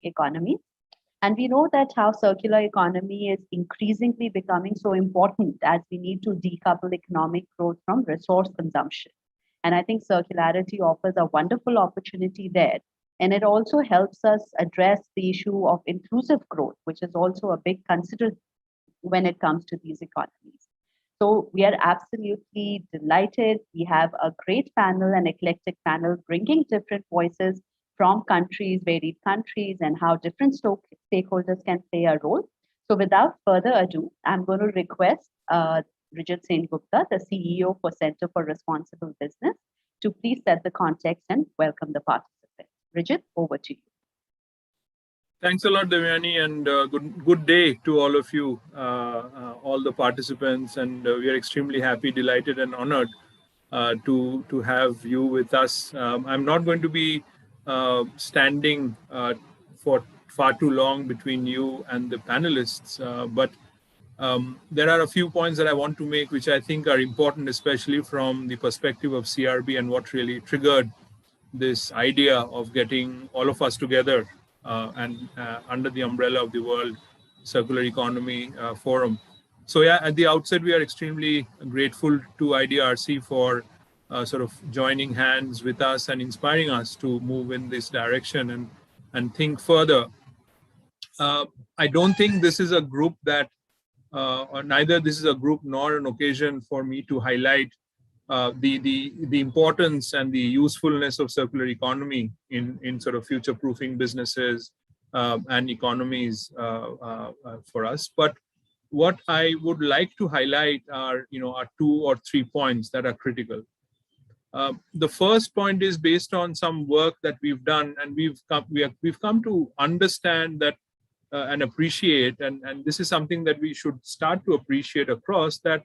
economies. And we know that how circular economy is increasingly becoming so important as we need to decouple economic growth from resource consumption. And I think circularity offers a wonderful opportunity there. And it also helps us address the issue of inclusive growth, which is also a big consider when it comes to these economies. So we are absolutely delighted. We have a great panel, an eclectic panel, bringing different voices from countries, varied countries, and how different stakeholders can play a role. So without further ado, I'm going to request Rijit Sen Gupta, the CEO for Center for Responsible Business, to please set the context and welcome the participants. Rijit, over to you. Thanks a lot, Devyani, and good day to all of you, all the participants, and we are extremely happy, delighted, and honored to have you with us. I'm not going to be standing for far too long between you and the panelists, but there are a few points that I want to make, which I think are important, especially from the perspective of CRB and what really triggered this idea of getting all of us together and under the umbrella of the World Circular Economy Forum. So yeah, at the outset, we are extremely grateful to IDRC for sort of joining hands with us and inspiring us to move in this direction and think further. I don't think this is a group that, or neither this is a group nor an occasion for me to highlight the importance and the usefulness of circular economy in sort of future-proofing businesses and economies for us. But what I would like to highlight are, are 2 or 3 points that are critical. The first point is based on some work that we've done, and we've come to understand that and appreciate, and this is something that we should start to appreciate across, that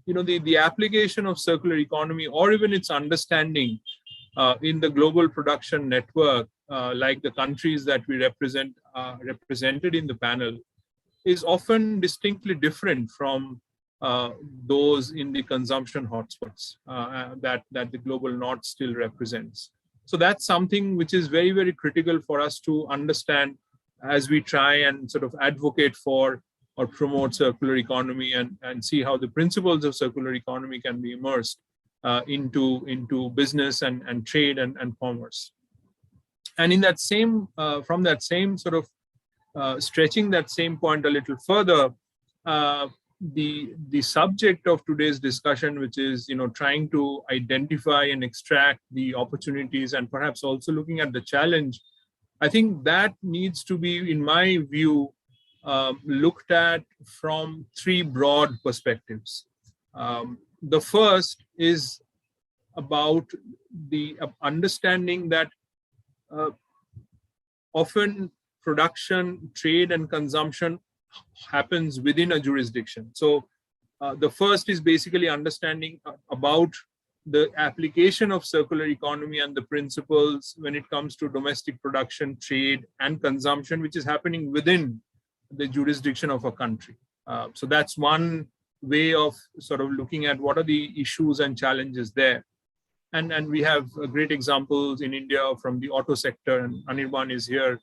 the application of circular economy, or even its understanding in the global production network, like the countries that we represent represented in the panel, is often distinctly different from those in the consumption hotspots that the global north still represents. So that's something which is very, very critical for us to understand as we try and sort of advocate for or promote circular economy and see how the principles of circular economy can be immersed into business and trade and commerce. And in that same, from that same sort of stretching that same point a little further, the subject of today's discussion, which is trying to identify and extract the opportunities and perhaps also looking at the challenge, I think that needs to be, in my view, looked at from 3 broad perspectives. The first is about the understanding that often production, trade, and consumption happens within a jurisdiction. So the first is basically understanding about the application of circular economy and the principles when it comes to domestic production, trade, and consumption, which is happening within the jurisdiction of a country. So that's one way of sort of looking at what are the issues and challenges there. And we have great examples in India from the auto sector, and Anirban is here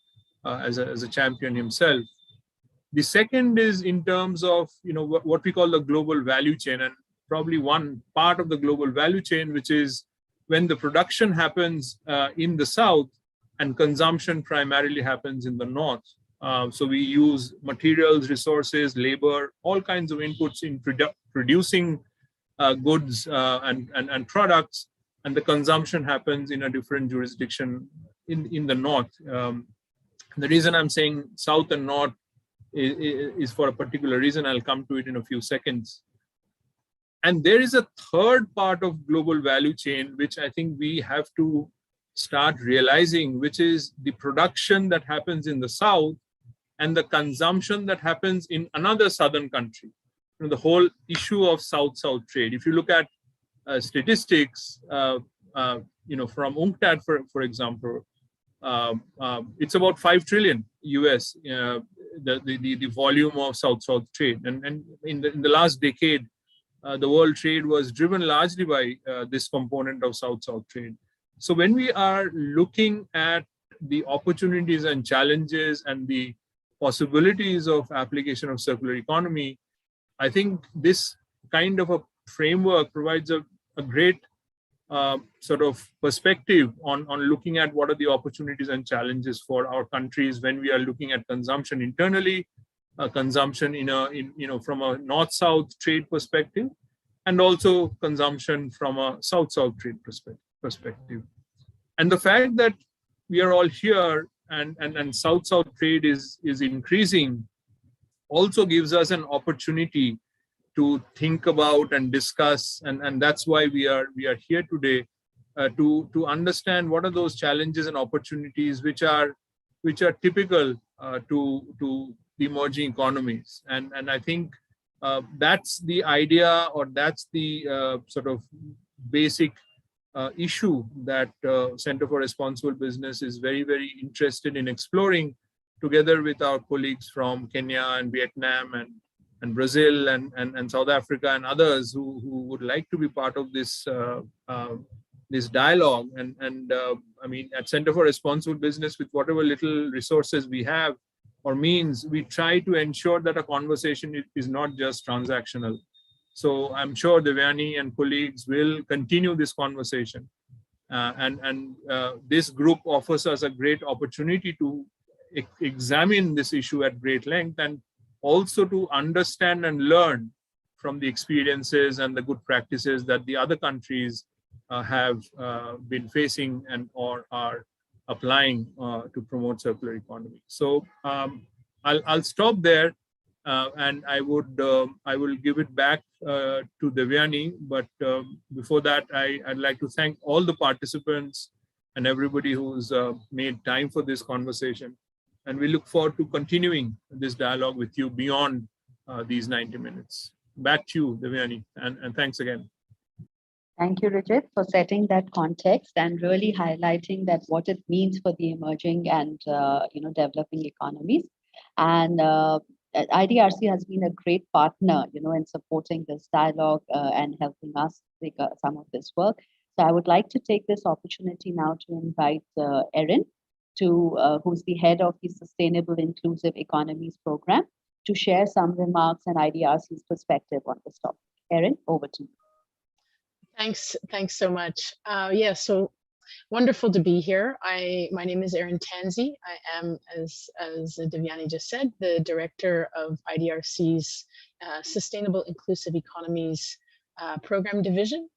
as a champion himself. The second is in terms of what we call the global value chain, and probably one part of the global value chain, which is when the production happens in the south and consumption primarily happens in the north. So we use materials, resources, labor, all kinds of inputs in producing goods and products, and the consumption happens in a different jurisdiction in the north. The reason I'm saying south and north is for a particular reason. I'll come to it in a few seconds. And there is a third part of global value chain, which I think we have to start realizing, which is the production that happens in the south and the consumption that happens in another southern country. The whole issue of South-South trade. If you look at statistics, from UNCTAD, for example, it's about 5 trillion US, the volume of South-South trade. And in the last decade, the world trade was driven largely by this component of South-South trade. So when we are looking at the opportunities and challenges and the possibilities of application of circular economy, I think this kind of a framework provides a great sort of perspective on looking at what are the opportunities and challenges for our countries when we are looking at consumption internally, consumption from a north-south trade perspective, and also consumption from a south-south trade perspective. And the fact that we are all here and south-south trade is increasing also gives us an opportunity to think about and discuss, and that's why we are here today, to understand what are those challenges and opportunities which are typical to the emerging economies. And I think that's the idea, or that's the sort of basic issue that Center for Responsible Business is very, very interested in exploring, together with our colleagues from Kenya and Vietnam and Brazil and South Africa and others who would like to be part of this this dialogue. And I mean, at Center for Responsible Business, with whatever little resources we have or means, we try to ensure that a conversation is not just transactional. So I'm sure Devyani and colleagues will continue this conversation. And this group offers us a great opportunity to examine this issue at great length, and also to understand and learn from the experiences and the good practices that the other countries have been facing and or are applying to promote circular economy. So I'll stop there, and I will give it back to Devyani. But before that, I'd like to thank all the participants and everybody who's made time for this conversation. And we look forward to continuing this dialogue with you beyond these 90 minutes. Back to you, Devyani, and thanks again. Thank you, Richard, for setting that context and really highlighting that what it means for the emerging and developing economies. And IDRC has been a great partner, in supporting this dialogue and helping us take some of this work. So I would like to take this opportunity now to invite Erin, who's the head of the Sustainable Inclusive Economies Program, to share some remarks and IDRC's perspective on this topic. Erin, over to you. Thanks so much. So wonderful to be here. My name is Erin Tansey. I am, as Devyani just said, the director of IDRC's Sustainable Inclusive Economies Program Division.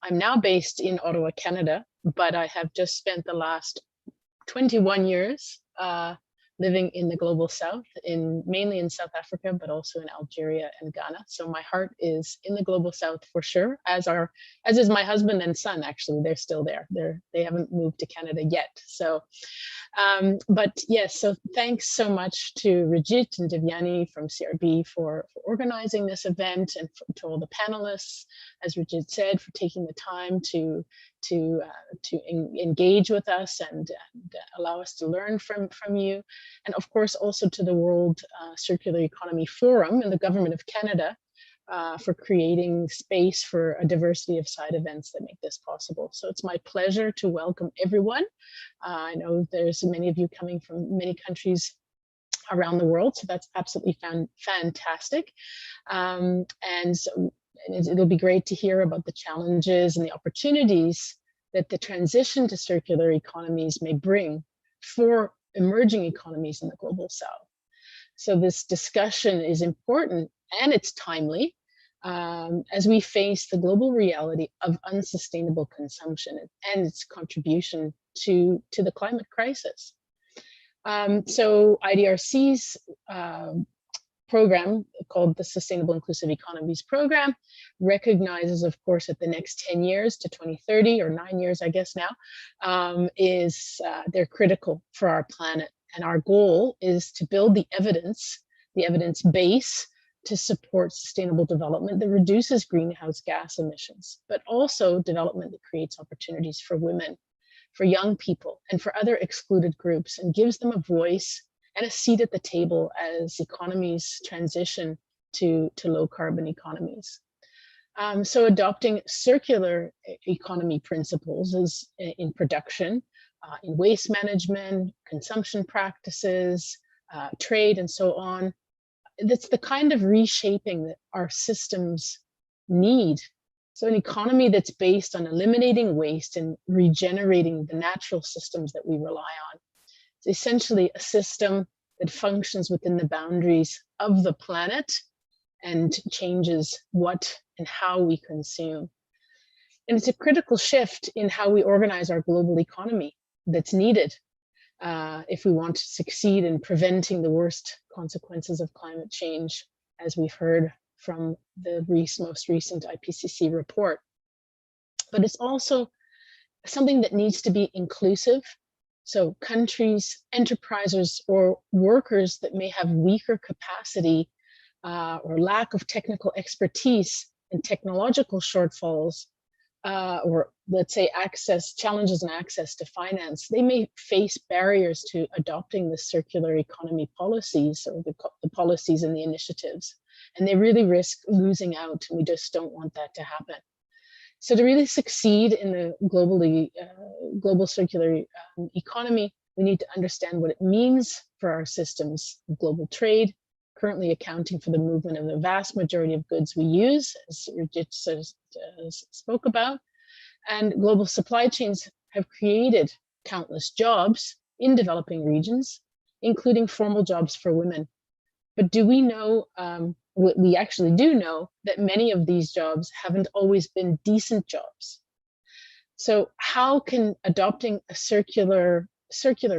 I'm now based in Ottawa, Canada, but I have just spent the last 21 years living in the global south, mainly in South Africa, but also in Algeria and Ghana. So my heart is in the global south for sure, as is my husband and son. Actually, they're still there. They haven't moved to Canada yet. So, but yes. So thanks so much to Rijit and Devyani from CRB for organizing this event, and to all the panelists, as Rijit said, for taking the time to engage with us and allow us to learn from you. And of course, also to the World Circular Economy Forum and the Government of Canada for creating space for a diversity of side events that make this possible. So it's my pleasure to welcome everyone. I know there's many of you coming from many countries around the world, so that's absolutely fantastic. And it'll be great to hear about the challenges and the opportunities that the transition to circular economies may bring for emerging economies in the global south. So this discussion is important and it's timely as we face the global reality of unsustainable consumption and its contribution to the climate crisis. So IDRC's program, called the Sustainable Inclusive Economies Program, recognizes, of course, that the next 10 years to 2030, or 9 years, I guess now, they're critical for our planet. And our goal is to build the evidence base to support sustainable development that reduces greenhouse gas emissions, but also development that creates opportunities for women, for young people, and for other excluded groups, and gives them a voice and a seat at the table as economies transition to low carbon economies. So adopting circular economy principles in production in waste management, consumption practices, trade, and so on. That's the kind of reshaping that our systems need. So an economy that's based on eliminating waste and regenerating the natural systems that we rely on. It's essentially a system that functions within the boundaries of the planet and changes what and how we consume. And it's a critical shift in how we organize our global economy that's needed if we want to succeed in preventing the worst consequences of climate change, as we've heard from the most recent IPCC report. But it's also something that needs to be inclusive. So countries, enterprises, or workers that may have weaker capacity or lack of technical expertise and technological shortfalls, or let's say challenges in access to finance, they may face barriers to adopting the circular economy policies or the policies and the initiatives. And they really risk losing out, and we just don't want that to happen. So to really succeed in the global circular economy, we need to understand what it means for our systems of global trade, currently accounting for the movement of the vast majority of goods we use, as Rajit spoke about. And global supply chains have created countless jobs in developing regions, including formal jobs for women. But do we know, we actually do know that many of these jobs haven't always been decent jobs. So how can adopting a circular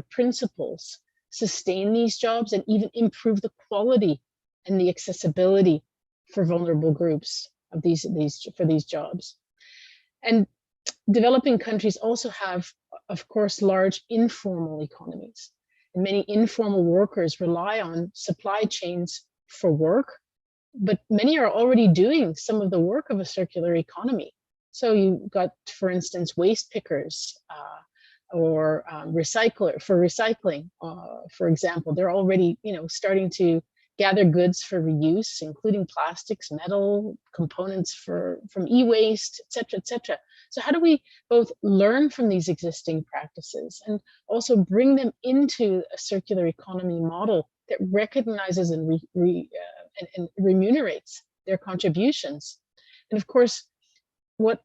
principles sustain these jobs and even improve the quality and the accessibility for vulnerable groups of these jobs? And developing countries also have, of course, large informal economies. And many informal workers rely on supply chains for work, but many are already doing some of the work of a circular economy. So you've got, for instance, waste pickers or recycling, for example. They're already, starting to gather goods for reuse, including plastics, metal, components from e-waste, et cetera, et cetera. So how do we both learn from these existing practices and also bring them into a circular economy model that recognizes and remunerates their contributions? And of course, what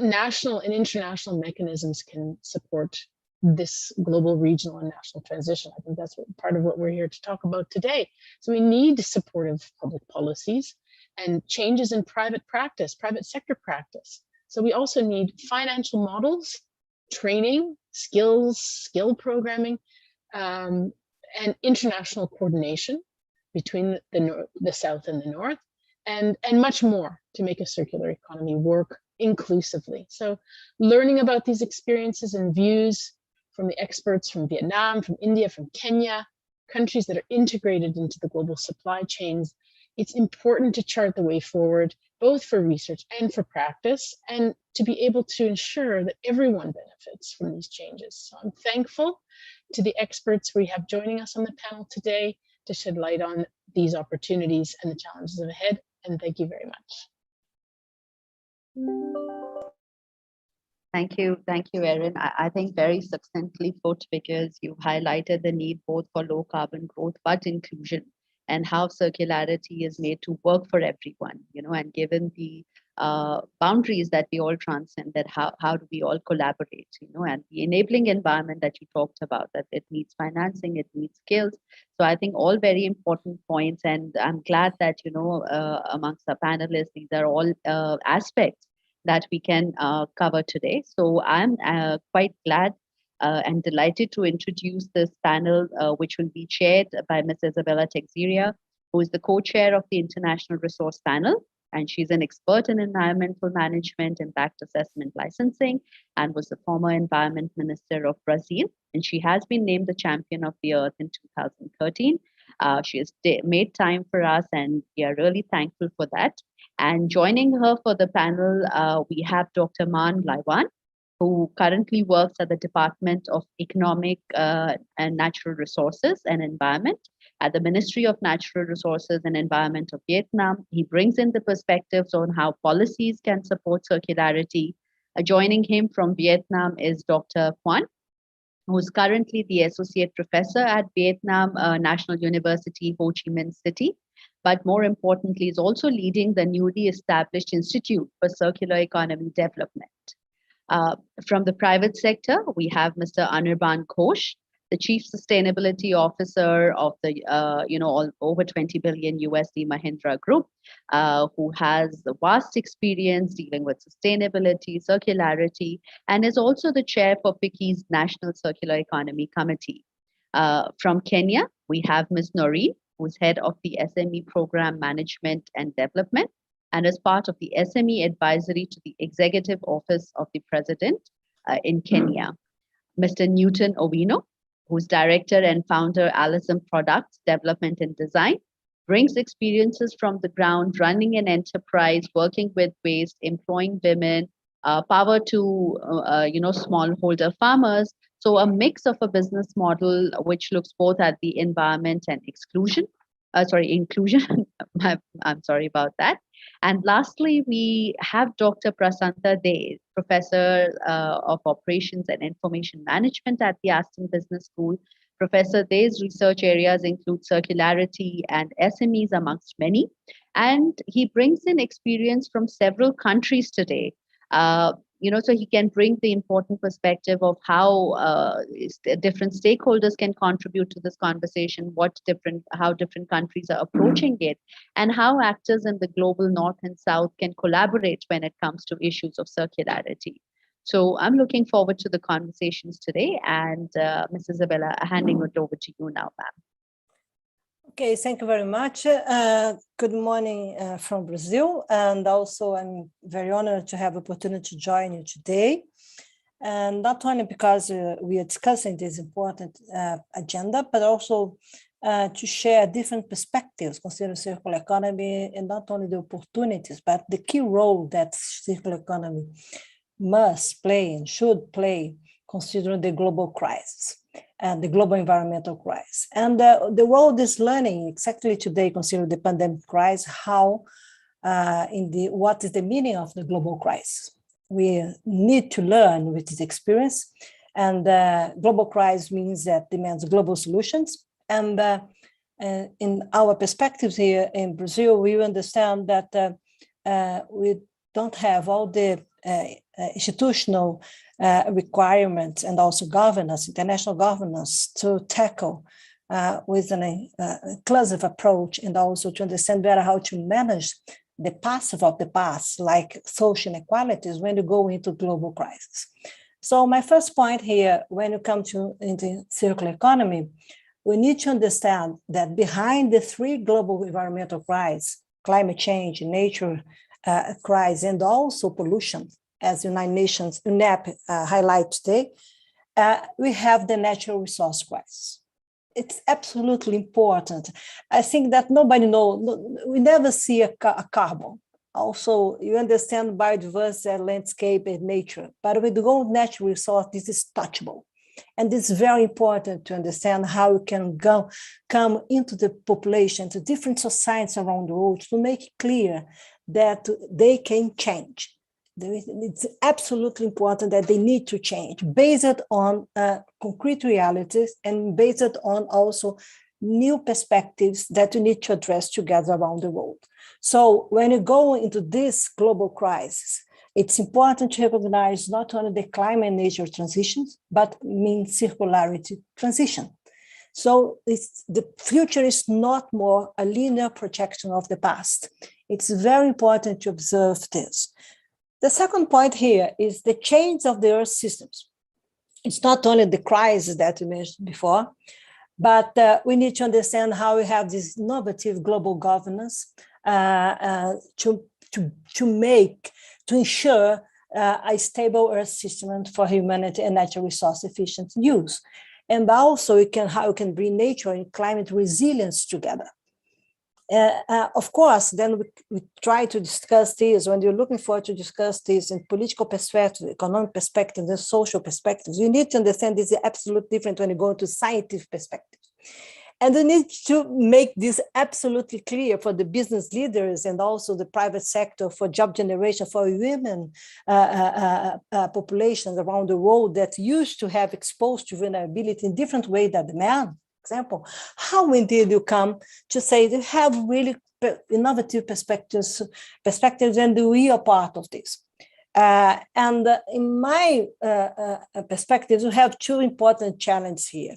national and international mechanisms can support this global, regional, and national transition? I think that's part of what we're here to talk about today. So we need supportive public policies and changes in private sector practice. So we also need financial models, training, skill programming, and international coordination between the South and the North, and much more to make a circular economy work inclusively. So learning about these experiences and views from the experts from Vietnam, from India, from Kenya, countries that are integrated into the global supply chains, it's important to chart the way forward, both for research and for practice, and to be able to ensure that everyone benefits from these changes. So I'm thankful to the experts we have joining us on the panel today to shed light on these opportunities and the challenges ahead. And thank you very much. Thank you, Erin. I think very succinctly put, because you highlighted the need both for low carbon growth but inclusion, and how circularity is made to work for everyone, and given the boundaries that we all transcend, that how do we all collaborate, and the enabling environment that you talked about, that it needs financing, it needs skills. So I think all very important points, and I'm glad that, amongst the panelists, these are all aspects that we can cover today. So I'm quite glad and delighted to introduce this panel, which will be chaired by Ms. Isabella Teixeira, who is the co-chair of the International Resource Panel. And she's an expert in environmental management, impact assessment licensing, and was the former environment minister of Brazil. And she has been named the champion of the earth in 2013. She has made time for us, and we are really thankful for that. And joining her for the panel, we have Dr. Maan Laiwan, who currently works at the Department of Economic and Natural Resources and Environment at the Ministry of Natural Resources and Environment of Vietnam. He brings in the perspectives on how policies can support circularity. Joining him from Vietnam is Dr. Quan, who's currently the associate professor at Vietnam National University, Ho Chi Minh City. But more importantly, is also leading the newly established Institute for Circular Economy Development. Uh, from the private sector, we have Mr. Anirban Ghosh, the Chief Sustainability Officer of the, over 20 billion USD Mahindra Group, who has a vast experience dealing with sustainability, circularity, and is also the chair for FICCI's National Circular Economy Committee. From Kenya, we have Ms. Noreen, who's head of the SME Program Management and Development, and as part of the SME advisory to the Executive Office of the President in Kenya. Mr. Newton Owino, who's director and founder, Allison Products Development and Design, brings experiences from the ground, running an enterprise, working with waste, employing women, power to smallholder farmers. So a mix of a business model which looks both at the environment and inclusion. I'm sorry about that. And lastly, we have Dr. Prasanta De, Professor of Operations and Information Management at the Aston Business School. Professor De's research areas include circularity and SMEs, amongst many. And he brings in experience from several countries today. So he can bring the important perspective of how different stakeholders can contribute to this conversation, how different countries are approaching it, and how actors in the global north and south can collaborate when it comes to issues of circularity. So I'm looking forward to the conversations today, and Ms. Isabella, handing it over to you now, ma'am. Okay, thank you very much. Good morning from Brazil. And also I'm very honored to have the opportunity to join you today. And not only because we are discussing this important agenda, but also to share different perspectives concerning circular economy, and not only the opportunities, but the key role that circular economy must play and should play considering the global crisis and the global environmental crisis. And the world is learning exactly today, considering the pandemic crisis, what is the meaning of the global crisis. We need to learn with this experience, and global crisis means that demands global solutions. And in our perspectives here in Brazil, we understand that we don't have all the institutional requirements and also governance, international governance, to tackle with an inclusive approach, and also to understand better how to manage the passive of the past, like social inequalities, when you go into global crisis. So my first point here, when you come to into circular economy, we need to understand that behind the three global environmental crises, climate change, nature crisis, and also pollution, as United Nations, UNEP highlight today, we have the natural resource crisis. It's absolutely important. I think that nobody knows, we never see a carbon. Also, you understand biodiversity, landscape, and nature, but with the gold natural resource, this is touchable. And it's very important to understand how we can come into the population, to different societies around the world, to make it clear that they can change. It's absolutely important that they need to change based on concrete realities and based on also new perspectives that we need to address together around the world. So when you go into this global crisis, it's important to recognize not only the climate and nature transitions, but means circularity transition. So the future is not more a linear projection of the past. It's very important to observe this. The second point here is the change of the Earth systems. It's not only the crisis that we mentioned before, but we need to understand how we have this innovative global governance to ensure a stable Earth system for humanity and natural resource efficient use. And also how we can bring nature and climate resilience together. Of course, then we try to discuss this when you're looking forward to discuss this in political perspective, economic perspective, and social perspectives. You need to understand this is absolutely different when you go to scientific perspective. And we need to make this absolutely clear for the business leaders and also the private sector, for job generation, for women populations around the world that used to have exposed to vulnerability in different ways than the man. Example, how indeed you come to say they have really innovative perspectives, and we are part of this. And in my perspective, we have two important challenges here.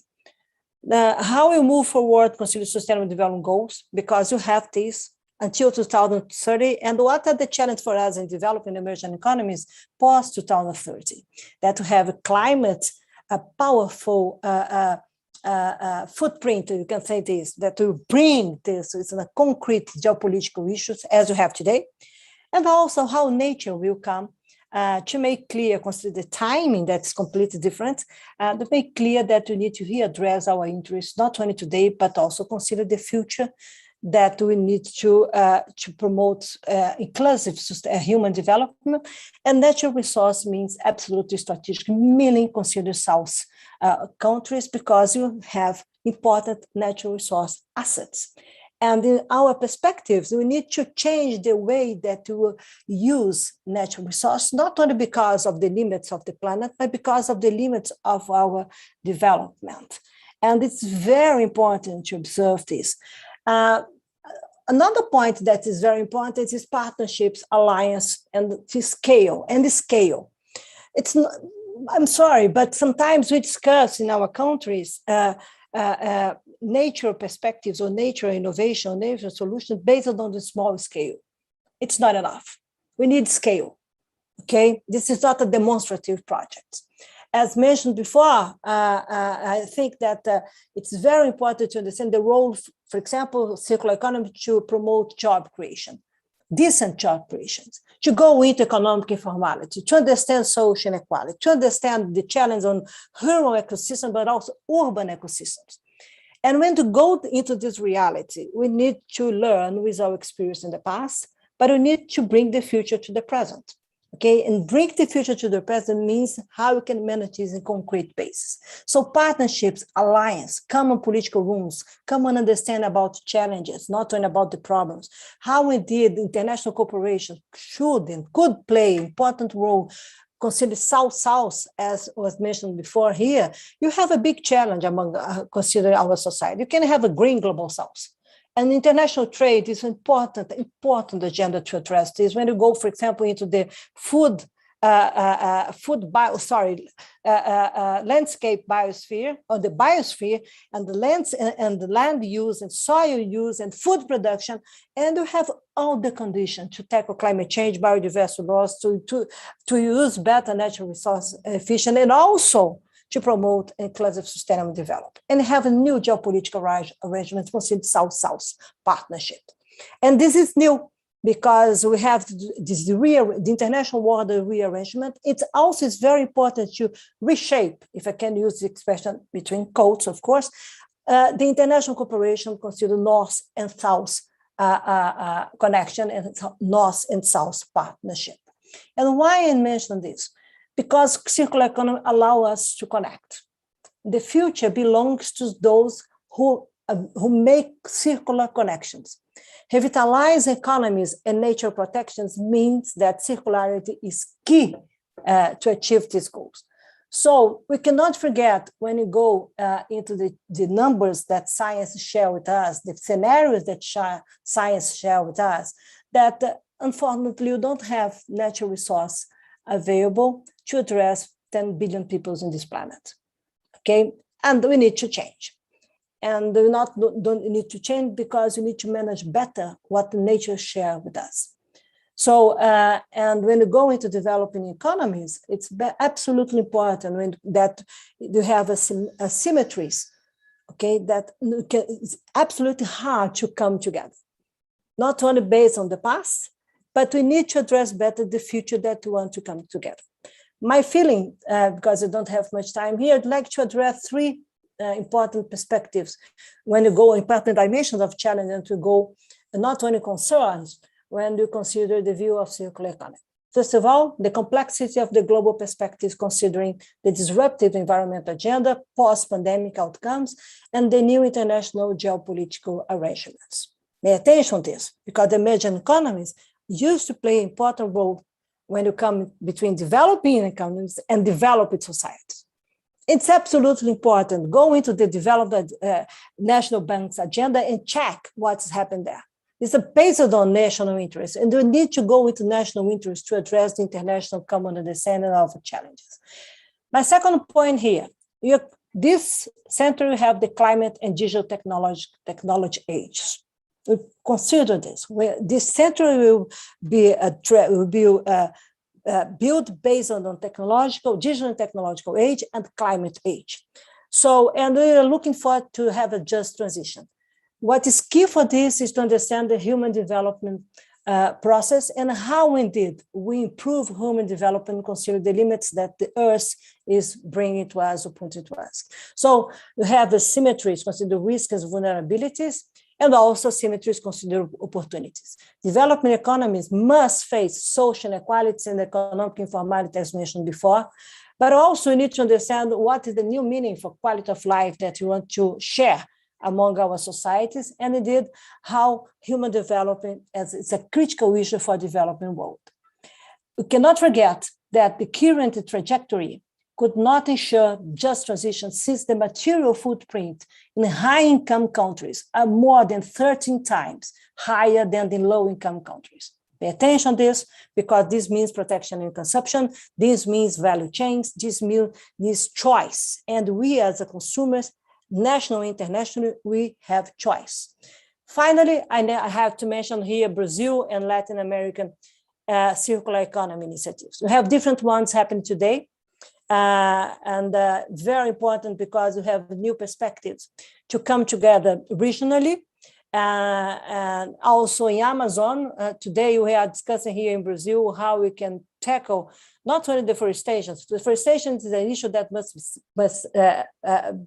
How we move forward consider sustainable development goals, because you have this until 2030, and what are the challenges for us in developing emerging economies post 2030? That to have a climate, a powerful footprint, you can say this, that to bring this, it's a concrete geopolitical issues as you have today, and also how nature will come to make clear, consider the timing that's completely different, to make clear that we need to readdress our interests, not only today, but also consider the future, that we need to promote inclusive human development. And natural resource means absolutely strategic, meaning consider South countries, because you have important natural resource assets. And in our perspectives, we need to change the way that we use natural resources, not only because of the limits of the planet, but because of the limits of our development. And it's very important to observe this. Another point that is very important is partnerships, alliance, and the scale. It's not, I'm sorry, but sometimes we discuss in our countries nature perspectives or nature innovation, or nature solutions based on the small scale. It's not enough. We need scale. Okay, this is not a demonstrative project. As mentioned before, I think that it's very important to understand the role, for example, circular economy to promote job creation, decent job creations, to go into economic informality, to understand social inequality, to understand the challenge on rural ecosystems, but also urban ecosystems. And when to go into this reality, we need to learn with our experience in the past, but we need to bring the future to the present. Okay, and bring the future to the present means how we can manage this in concrete basis. So partnerships, alliance, common political rules, common understand about challenges, not only about the problems. How indeed international cooperation should and could play an important role. Consider South-South, as was mentioned before here. You have a big challenge among consider our society. You can have a green global South. And international trade is an important agenda to address this. When you go, for example, into the landscape biosphere, or the biosphere, and the land use and soil use and food production, and you have all the conditions to tackle climate change, biodiversity loss, to use better natural resource efficient, and also to promote inclusive sustainable development, and have a new geopolitical arrangement considered South-South partnership. And this is new because we have the international water rearrangement. It also is very important to reshape, if I can use the expression between quotes, of course, the international cooperation consider North and South connection and North and South partnership. And why I mention this? Because circular economy allows us to connect. The future belongs to those who make circular connections. Revitalize economies and nature protections means that circularity is key to achieve these goals. So we cannot forget, when you go into the numbers that science share with us, the scenarios that science share with us, that unfortunately you don't have natural resource available to address 10 billion people in this planet. Okay, and we need to change. And we don't need to change because we need to manage better what nature shares with us. So, and when you go into developing economies, it's absolutely important that you have asymmetries, okay, that it's absolutely hard to come together. Not only based on the past, but we need to address better the future that we want to come together. My feeling, because I don't have much time here, I'd like to address three important perspectives when you go important dimensions of challenge, and to go not only concerns when you consider the view of circular economy. First of all, the complexity of the global perspective considering the disruptive environmental agenda, post-pandemic outcomes, and the new international geopolitical arrangements. Pay attention to this, because the emerging economies used to play an important role when you come between developing economies and developed societies. It's absolutely important. Go into the developed national bank's agenda and check what's happened there. It's based on national interest, and we need to go into national interest to address the international common understanding of challenges. My second point here, this center have the climate and digital technology age. We consider this. This center will be built based on digital and technological age and climate age. So, and we are looking forward to have a just transition. What is key for this is to understand the human development process and how indeed we improve human development considering the limits that the Earth is bringing to us or pointing to us. So you have the symmetries, consider risks and vulnerabilities, and also symmetries consider opportunities. Developing economies must face social inequalities and economic informality, as mentioned before, but also we need to understand what is the new meaning for quality of life that we want to share among our societies, and indeed how human development is a critical issue for developing world. We cannot forget that the current trajectory could not ensure just transition since the material footprint in high-income countries are more than 13 times higher than in low-income countries. Pay attention to this, because this means protection and consumption, this means value chains, this means choice, and we as a consumers, national, international, we have choice. Finally, I have to mention here Brazil and Latin American circular economy initiatives. We have different ones happening today, and very important because we have new perspectives to come together regionally. And also in Amazon, today we are discussing here in Brazil how we can tackle not only deforestation. Deforestation is an issue that must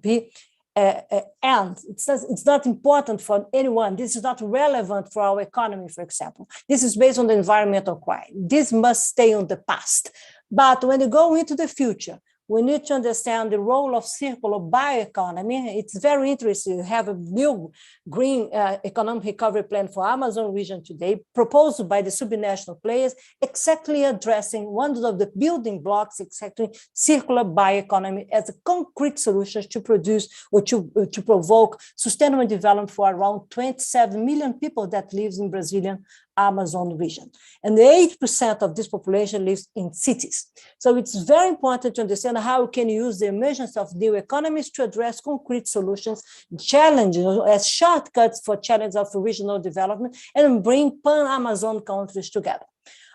be and it's not important for anyone. This is not relevant for our economy, for example. This is based on the environmental crime. This must stay on the past. But when you go into the future, we need to understand the role of circular bioeconomy. It's very interesting. We have a new green economic recovery plan for Amazon region today, proposed by the subnational players, exactly addressing one of the building blocks, exactly circular bioeconomy as a concrete solution to produce or to provoke sustainable development for around 27 million people that live in Brazilian Amazon region. And 8% of this population lives in cities. So it's very important to understand how we can use the emergence of new economies to address concrete solutions, challenges as shortcuts for challenges of regional development and bring pan-Amazon countries together.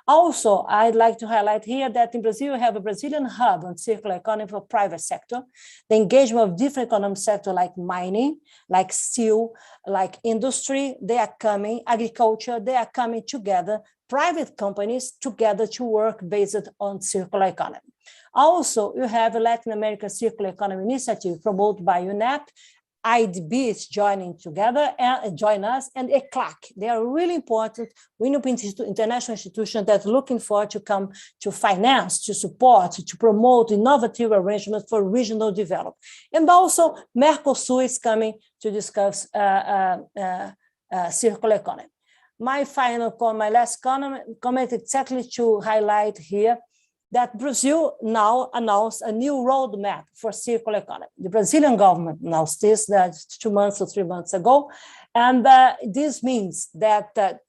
Also, I'd like to highlight here that in Brazil, we have a Brazilian hub on circular economy for private sector, the engagement of different economic sectors like mining, like steel, like industry, they are coming, agriculture, they are coming together, private companies together to work based on circular economy. Also, you have a Latin American Circular Economy Initiative promoted by UNEP, IDB is joining together and join us, and ECLAC. They are really important international institutions that are looking forward to come to finance, to support, to promote innovative arrangements for regional development. And also Mercosur is coming to discuss circular economy. My last comment exactly to highlight here that Brazil now announced a new roadmap for circular economy. The Brazilian government announced this 2 months or 3 months ago. And this means that,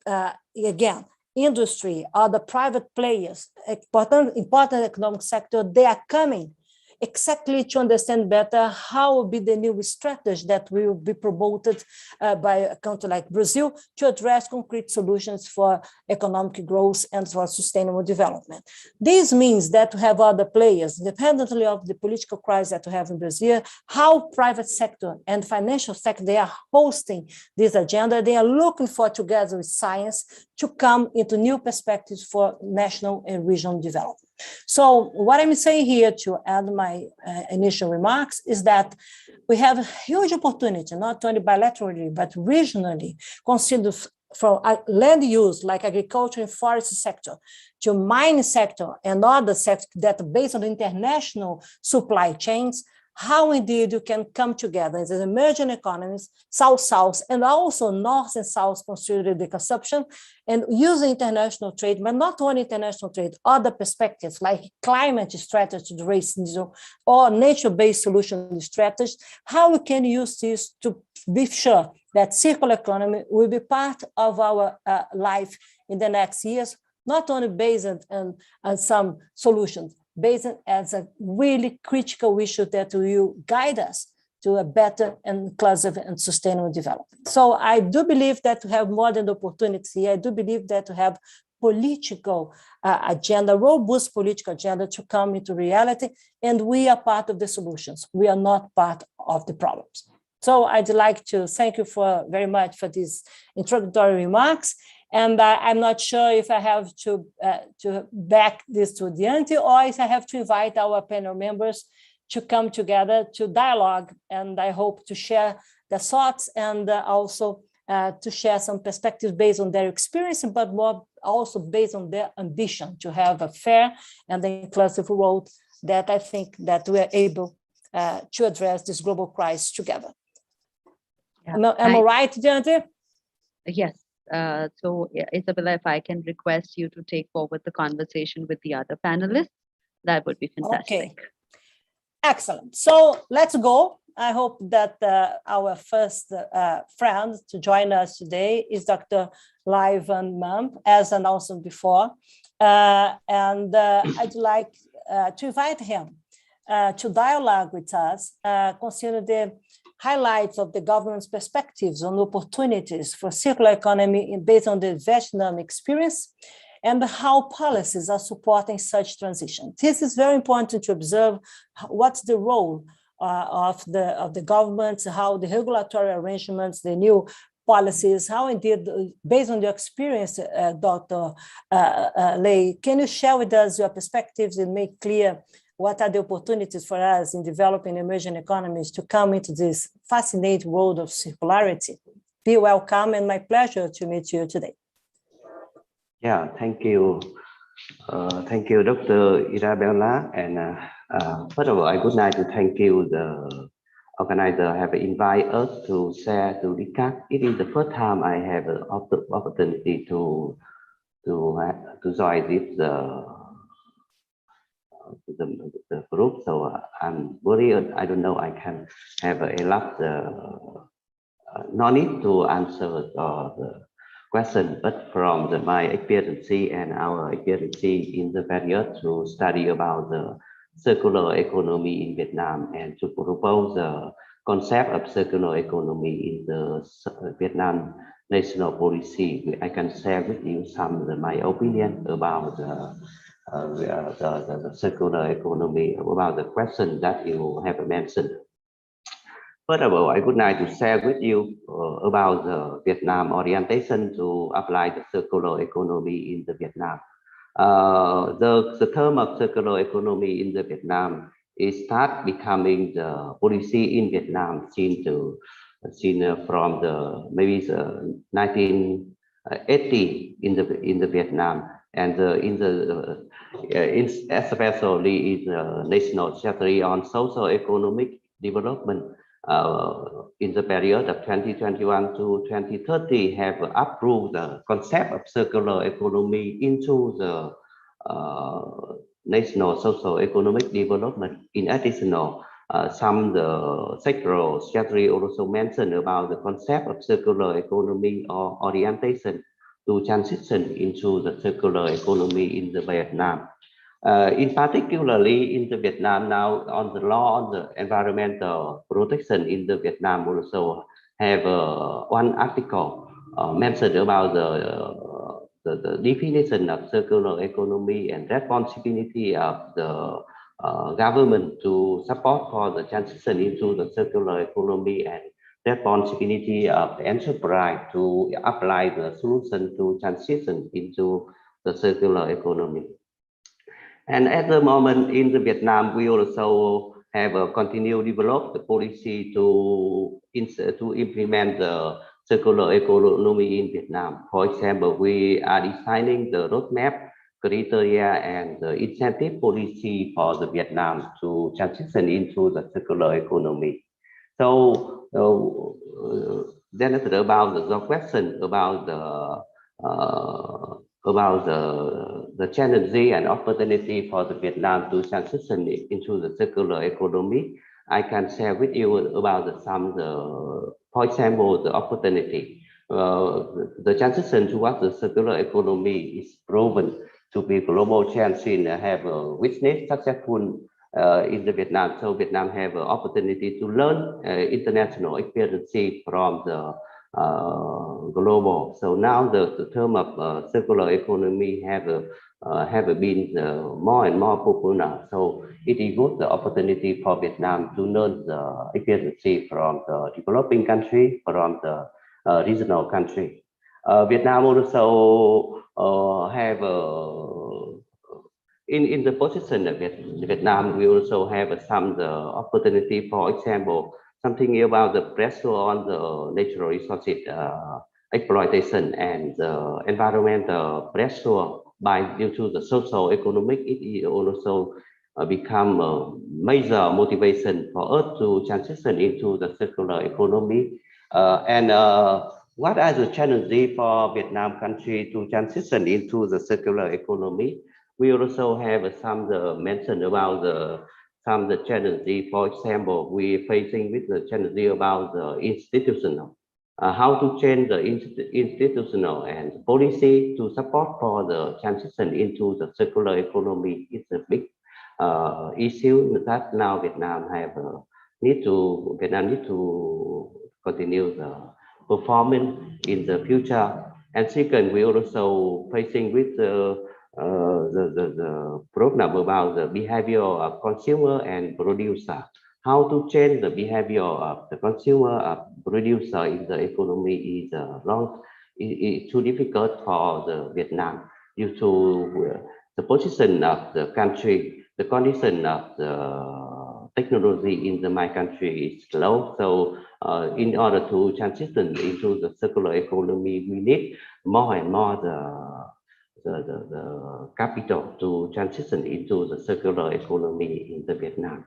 again, industry or the private players, important economic sector, they are coming exactly to understand better how will be the new strategy that will be promoted by a country like Brazil to address concrete solutions for economic growth and for sustainable development. This means that we have other players, independently of the political crisis that we have in Brazil, how private sector and financial sector, they are hosting this agenda. They are looking for, together with science, to come into new perspectives for national and regional development. So what I'm saying here to add my initial remarks is that we have a huge opportunity, not only bilaterally, but regionally, consider from land use like agriculture and forest sector to mining sector and other sectors that are based on international supply chains, how indeed you can come together as emerging economies, South-South, and also North and South consider the consumption and use international trade, but not only international trade, other perspectives like climate strategy to raise or nature-based solution strategies, how we can use this to be sure that circular economy will be part of our life in the next years, not only based on some solutions, based as a really critical issue that will guide us to a better and inclusive and sustainable development. So I do believe that we have more than opportunities here. I do believe that we have political agenda, robust political agenda to come into reality, and we are part of the solutions. We are not part of the problems. So I'd like to thank you very much for these introductory remarks. And I'm not sure if I have to back this to the ante or if I have to invite our panel members to come together to dialogue. And I hope to share their thoughts and also to share some perspectives based on their experience, but more also based on their ambition to have a fair and inclusive world that I think that we are able to address this global crisis together. Yeah. Am I right, Janti? Yes. So, Isabella, if I can request you to take forward the conversation with the other panelists, that would be fantastic. Okay. Excellent. So let's go. I hope that our first friend to join us today is Dr. Lai Van Mamp, as announced before. And I'd like to invite him to dialogue with us, consider the highlights of the government's perspectives on opportunities for circular economy based on the Vietnam experience and how policies are supporting such transition. This is very important to observe what's the role of the government, how the regulatory arrangements, the new policies, how indeed, based on your experience, Dr. Lai, can you share with us your perspectives and make clear what are the opportunities for us in developing emerging economies to come into this fascinating world of circularity? Be welcome, and my pleasure to meet you today. Yeah, thank you. Thank you, Dr. Isabella. And first of all, I would like to thank you, the organizer, have invited us to share, to discuss. It is the first time I have the opportunity to join this the group. So I'm worried. I don't know. I can have a lot. No need to answer the question, but from my experience and our experience in the period to study about the circular economy in Vietnam and to propose the concept of circular economy in the Vietnam national policy, I can share with you some of my opinion about the circular economy, about the question that you have mentioned. First of all, I would like to share with you about the Vietnam orientation to apply the circular economy in the Vietnam. The term of circular economy in the Vietnam is start becoming the policy in Vietnam since from the maybe the 1980 in the Vietnam, and especially in the National Strategy on Social Economic Development. In the period of 2021 to 2030 have approved the concept of circular economy into the national social economic development. In addition, some the sectoral strategy also mentioned about the concept of circular economy or orientation to transition into the circular economy in the Vietnam. In particularly in the Vietnam now, on the law on the environmental protection in the Vietnam also have one article mentioned about the definition of circular economy and responsibility of the government to support for the transition into the circular economy and responsibility of the enterprise to apply the solution to transition into the circular economy. And at the moment in the Vietnam, we also have a continue develop the policy to implement the circular economy in Vietnam. For example, we are designing the roadmap, criteria, and the incentive policy for the Vietnam to transition into the circular economy. So then it's about the question about the challenge and opportunity for the Vietnam to transition into the circular economy. I can share with you about for example, the opportunity. The transition towards the circular economy is proven to be global chance in have witnessed successful in the Vietnam. So Vietnam have an opportunity to learn international experience from the global. So now the term of circular economy have been more and more popular. So it gives the opportunity for Vietnam to learn the experience from the developing country, from the regional country. Vietnam also have in the position of Vietnam, we also have some opportunity. For example, something about the pressure on the natural resources exploitation and the environmental pressure due to the social economic. It also become a major motivation for us to transition into the circular economy. What are the challenges for Vietnam country to transition into the circular economy? We also have some mention about some challenges. For example, we facing with the challenge about the institutional. How to change the institutional and policy to support for the transition into the circular economy is a big issue that now Vietnam need to continue the performance in the future. And second, we also facing with the problem about the behavior of consumer and producer. How to change the behavior of the consumer and producer in the economy is too difficult for the Vietnam due to the position of the country, the condition of the technology in my country is low. So in order to transition into the circular economy, we need more and more the capital to transition into the circular economy in the Vietnam.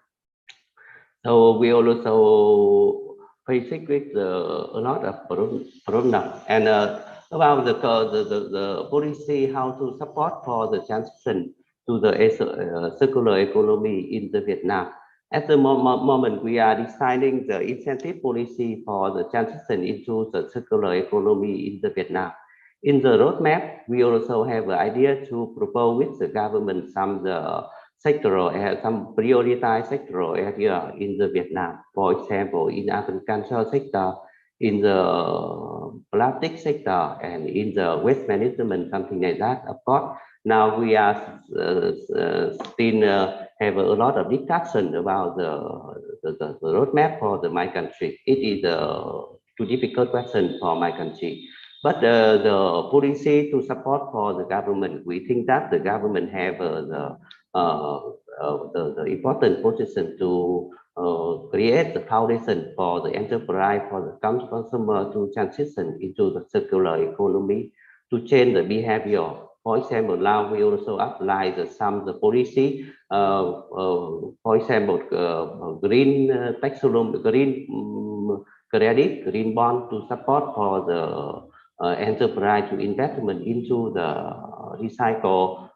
So we also facing with a lot of problem and about the policy, how to support for the transition to the circular economy in the Vietnam. At the moment, we are designing the incentive policy for the transition into the circular economy in the Vietnam. In the roadmap, we also have an idea to propose with the government some sectoral, some prioritized sectoral area in the Vietnam. For example, in agricultural sector, in the plastic sector, and in the waste management, something like that. Of course, now we are still have a lot of discussion about the roadmap for my country. It is a too difficult question for my country. But the policy to support for the government, we think that the government have the important position to create the foundation for the enterprise, for the consumer to transition into the circular economy, to change the behavior. For example, now we also apply some policy. For example, green taxonomy, green credit, green bond to support for the enterprise to investment into the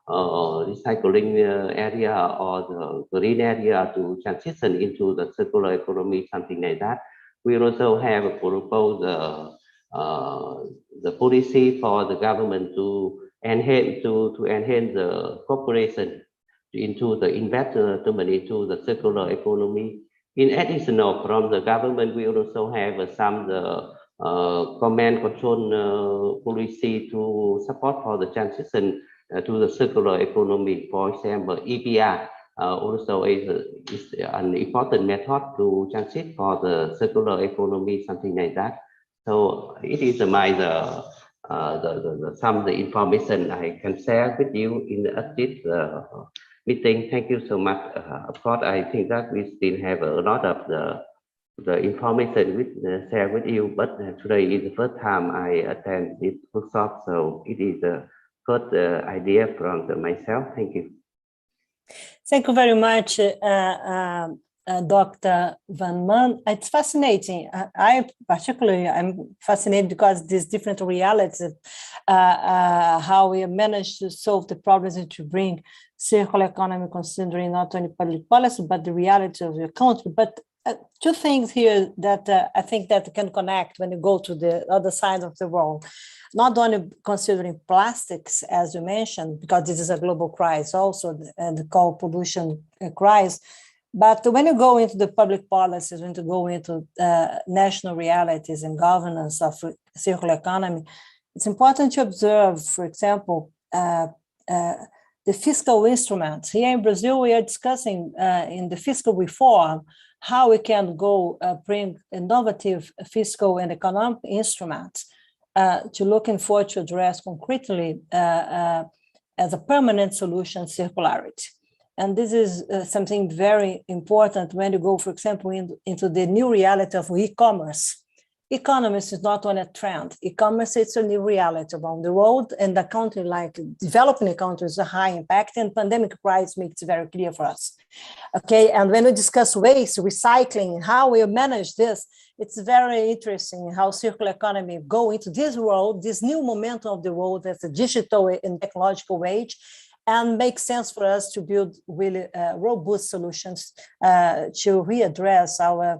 recycling area or the green area to transition into the circular economy, something like that. We also have proposed the policy for the government to enhance the cooperation into the investment into the circular economy. In addition, from the government, we also have some command control policy to support for the transition to the circular economy. For example, EPR also is an important method to transit for the circular economy, something like that. So it is some information I can share with you in this meeting. Thank you so much. Of course, I think that we still have a lot of the information with share with you. But today is the first time I attend this workshop, so it is the first idea from myself. Thank you. Thank you very much, Dr. Van Man. It's fascinating. I'm fascinated because these different realities, how we managed to solve the problems and to bring circular economy, considering not only public policy, but the reality of your country. But two things here that I think that can connect when you go to the other side of the world. Not only considering plastics, as you mentioned, because this is a global crisis also, and the coal pollution crisis, but when you go into the public policies, when you go into national realities and governance of circular economy, it's important to observe, for example, the fiscal instruments. Here in Brazil, we are discussing in the fiscal reform how we can go bring innovative fiscal and economic instruments to looking forward to address concretely as a permanent solution circularity. And this is something very important when you go, for example, into the new reality of e-commerce. E-commerce is not only a trend. E-commerce is a new reality around the world, and a country like developing countries, a high impact, and pandemic crisis makes it very clear for us. Okay, and when we discuss waste, recycling, how we manage this, it's very interesting how circular economy go into this world, this new momentum of the world as a digital and technological age, and makes sense for us to build really robust solutions to readdress our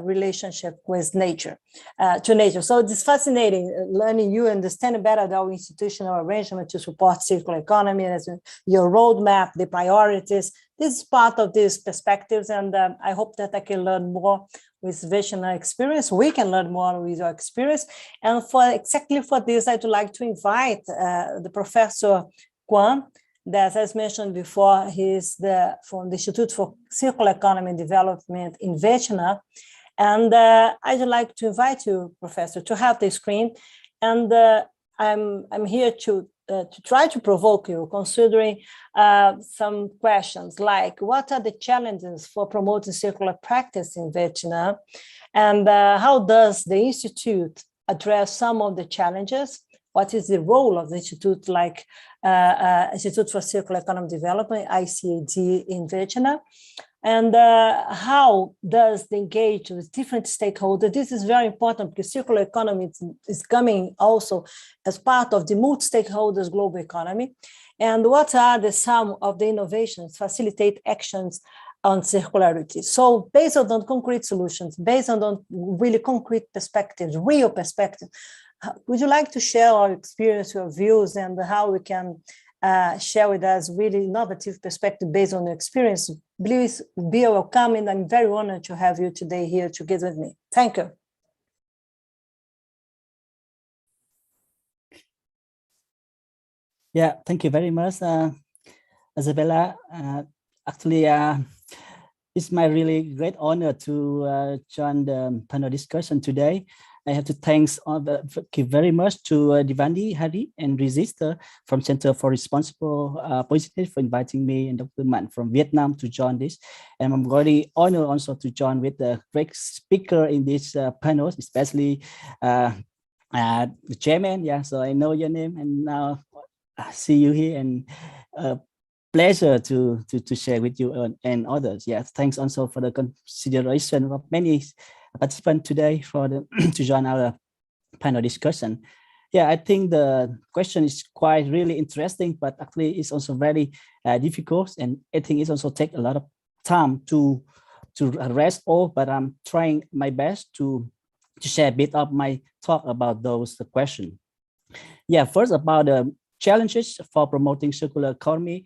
relationship with nature, to nature. So it's fascinating learning you understand better our institutional arrangement to support circular economy, as your roadmap, the priorities. This is part of these perspectives, and I hope that I can learn more with vision and experience. We can learn more with your experience. And for exactly for this, I'd like to invite the Professor Kwan, that, as mentioned before, he's from the Institute for Circular Economy and Development in Vietnam. And I'd like to invite you, Professor, to have the screen. And I'm here to try to provoke you, considering some questions like, what are the challenges for promoting circular practice in Vietnam? And how does the Institute address some of the challenges? What is the role of the Institute, like Institute for Circular Economy Development, ICAD, in Vietnam? And how does they engage with different stakeholders? This is very important because circular economy is coming also as part of the multi-stakeholders global economy. And what are some of the innovations facilitate actions on circularity? So based on concrete solutions, based on really concrete perspectives, real perspectives, would you like to share our experience, your views, and how we can share with us really innovative perspective based on your experience? Please be welcome, and I'm very honored to have you today here together with me. Thank you. Yeah, thank you very much, Isabella. Actually, it's my really great honor to join the panel discussion today. I have to thank very much to Divani, Hari, and Resistor from Center for Responsible Positive for inviting me and Dr. Man from Vietnam to join this. And I'm very honored also to join with the great speaker in this panel, especially the chairman. Yeah, so I know your name, and now I see you here, and pleasure to share with you and others. Yeah, thanks also for the consideration of many participants today for to join our panel discussion. Yeah, I think the question is quite really interesting, but actually it's also very difficult, and I think it's also take a lot of time to address all. But I'm trying my best to share a bit of my talk about those questions. Yeah, first about the challenges for promoting circular economy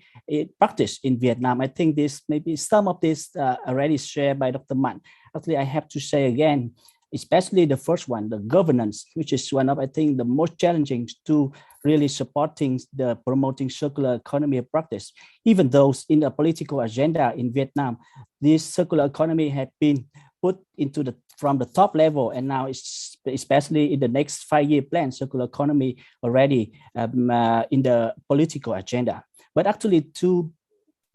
practice in Vietnam. I think this maybe some of this already shared by Dr. Man. Actually, I have to say again, especially the first one, the governance, which is one of, I think, the most challenging to really supporting the promoting circular economy practice. Even those in the political agenda in Vietnam, this circular economy had been put into from the top level, and now it's especially in the next 5-year plan, circular economy already in the political agenda. But actually, to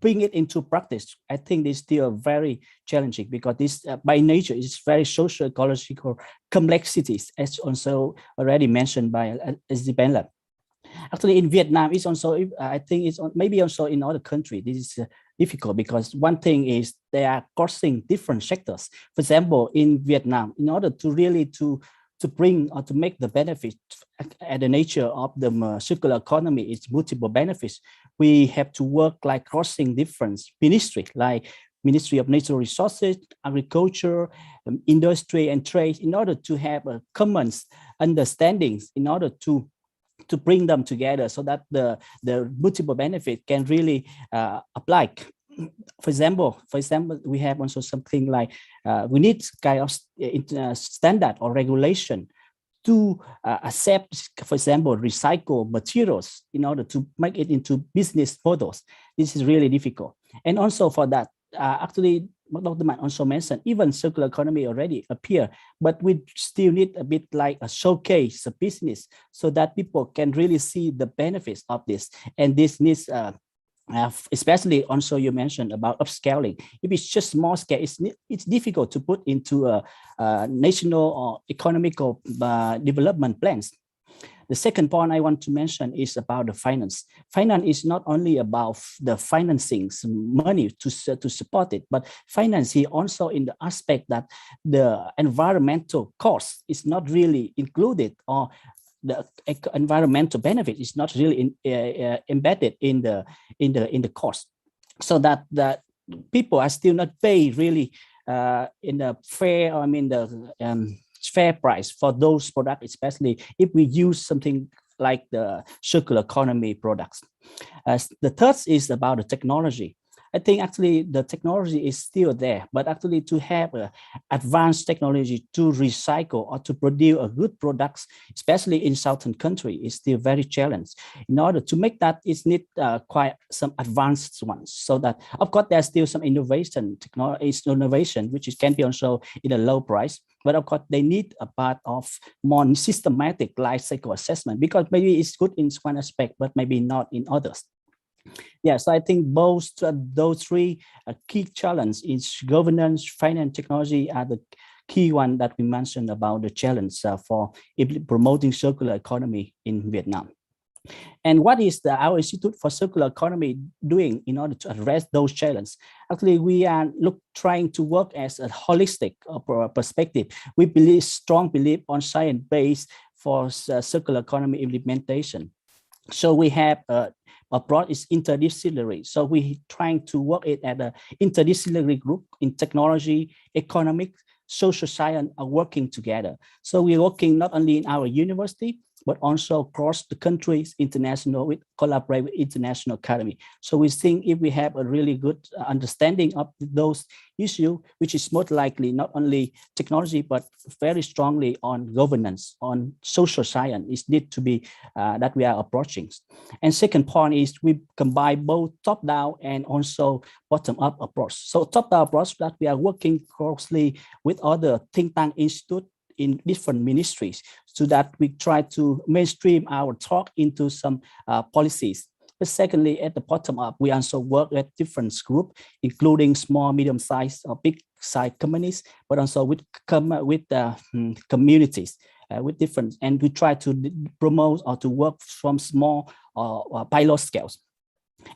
bring it into practice, I think it's still very challenging because this by nature is very social ecological complexities, as also already mentioned by Isabella. Actually, in Vietnam, it's also, I think it's maybe also in other countries, this is difficult because one thing is they are crossing different sectors. For example, in Vietnam, in order to really to bring or to make the benefit at the nature of the circular economy, it's multiple benefits. We have to work like crossing different ministries, like Ministry of Natural Resources, Agriculture, Industry and Trade, in order to have a common understandings, in order to bring them together so that the multiple benefit can really apply. For example, we have also something like we need kind of standard or regulation to accept, for example, recycle materials in order to make it into business models. This is really difficult. And also for that, actually, Dr. Man also mentioned, even circular economy already appear, but we still need a bit like a showcase a business so that people can really see the benefits of this. And this needs, especially also you mentioned about upscaling. If it's just small scale, it's difficult to put into a national or economical development plans. The second point I want to mention is about the finance. Finance is not only about the financing money to support it, but finance is also in the aspect that the environmental cost is not really included, or the environmental benefit is not really embedded in the cost, so that people are still not paid really in the fair, I mean the fair price for those products, especially if we use something like the circular economy products. The third is about the technology. I think actually the technology is still there, but actually to have advanced technology to recycle or to produce a good products, especially in southern country, is still very challenged. In order to make that, it needs quite some advanced ones. So that, of course, there's still some innovation, innovation, which can be also in a low price. But of course, they need a part of more systematic life cycle assessment, because maybe it's good in one aspect, but maybe not in others. Yes, I think both those three key challenges is governance, finance, technology are the key one that we mentioned about the challenge for promoting circular economy in Vietnam. And what is our Institute for Circular Economy doing in order to address those challenges? Actually, we are trying to work as a holistic perspective. We strong belief on science-based for circular economy implementation. So we have abroad is interdisciplinary. So we trying to work it at an interdisciplinary group in technology, economic, social science are working together. So we're working not only in our university, but also across the countries, international, with collaborate with international academy. So we think if we have a really good understanding of those issues, which is most likely not only technology, but very strongly on governance, on social science, is need to be that we are approaching. And second point is we combine both top-down and also bottom-up approach. So top-down approach that we are working closely with other think tank institute in different ministries, so that we try to mainstream our talk into some policies. But secondly, at the bottom up, we also work at different groups, including small, medium-sized or big-sized companies, but also with communities with different, and we try to promote or to work from small or pilot scales.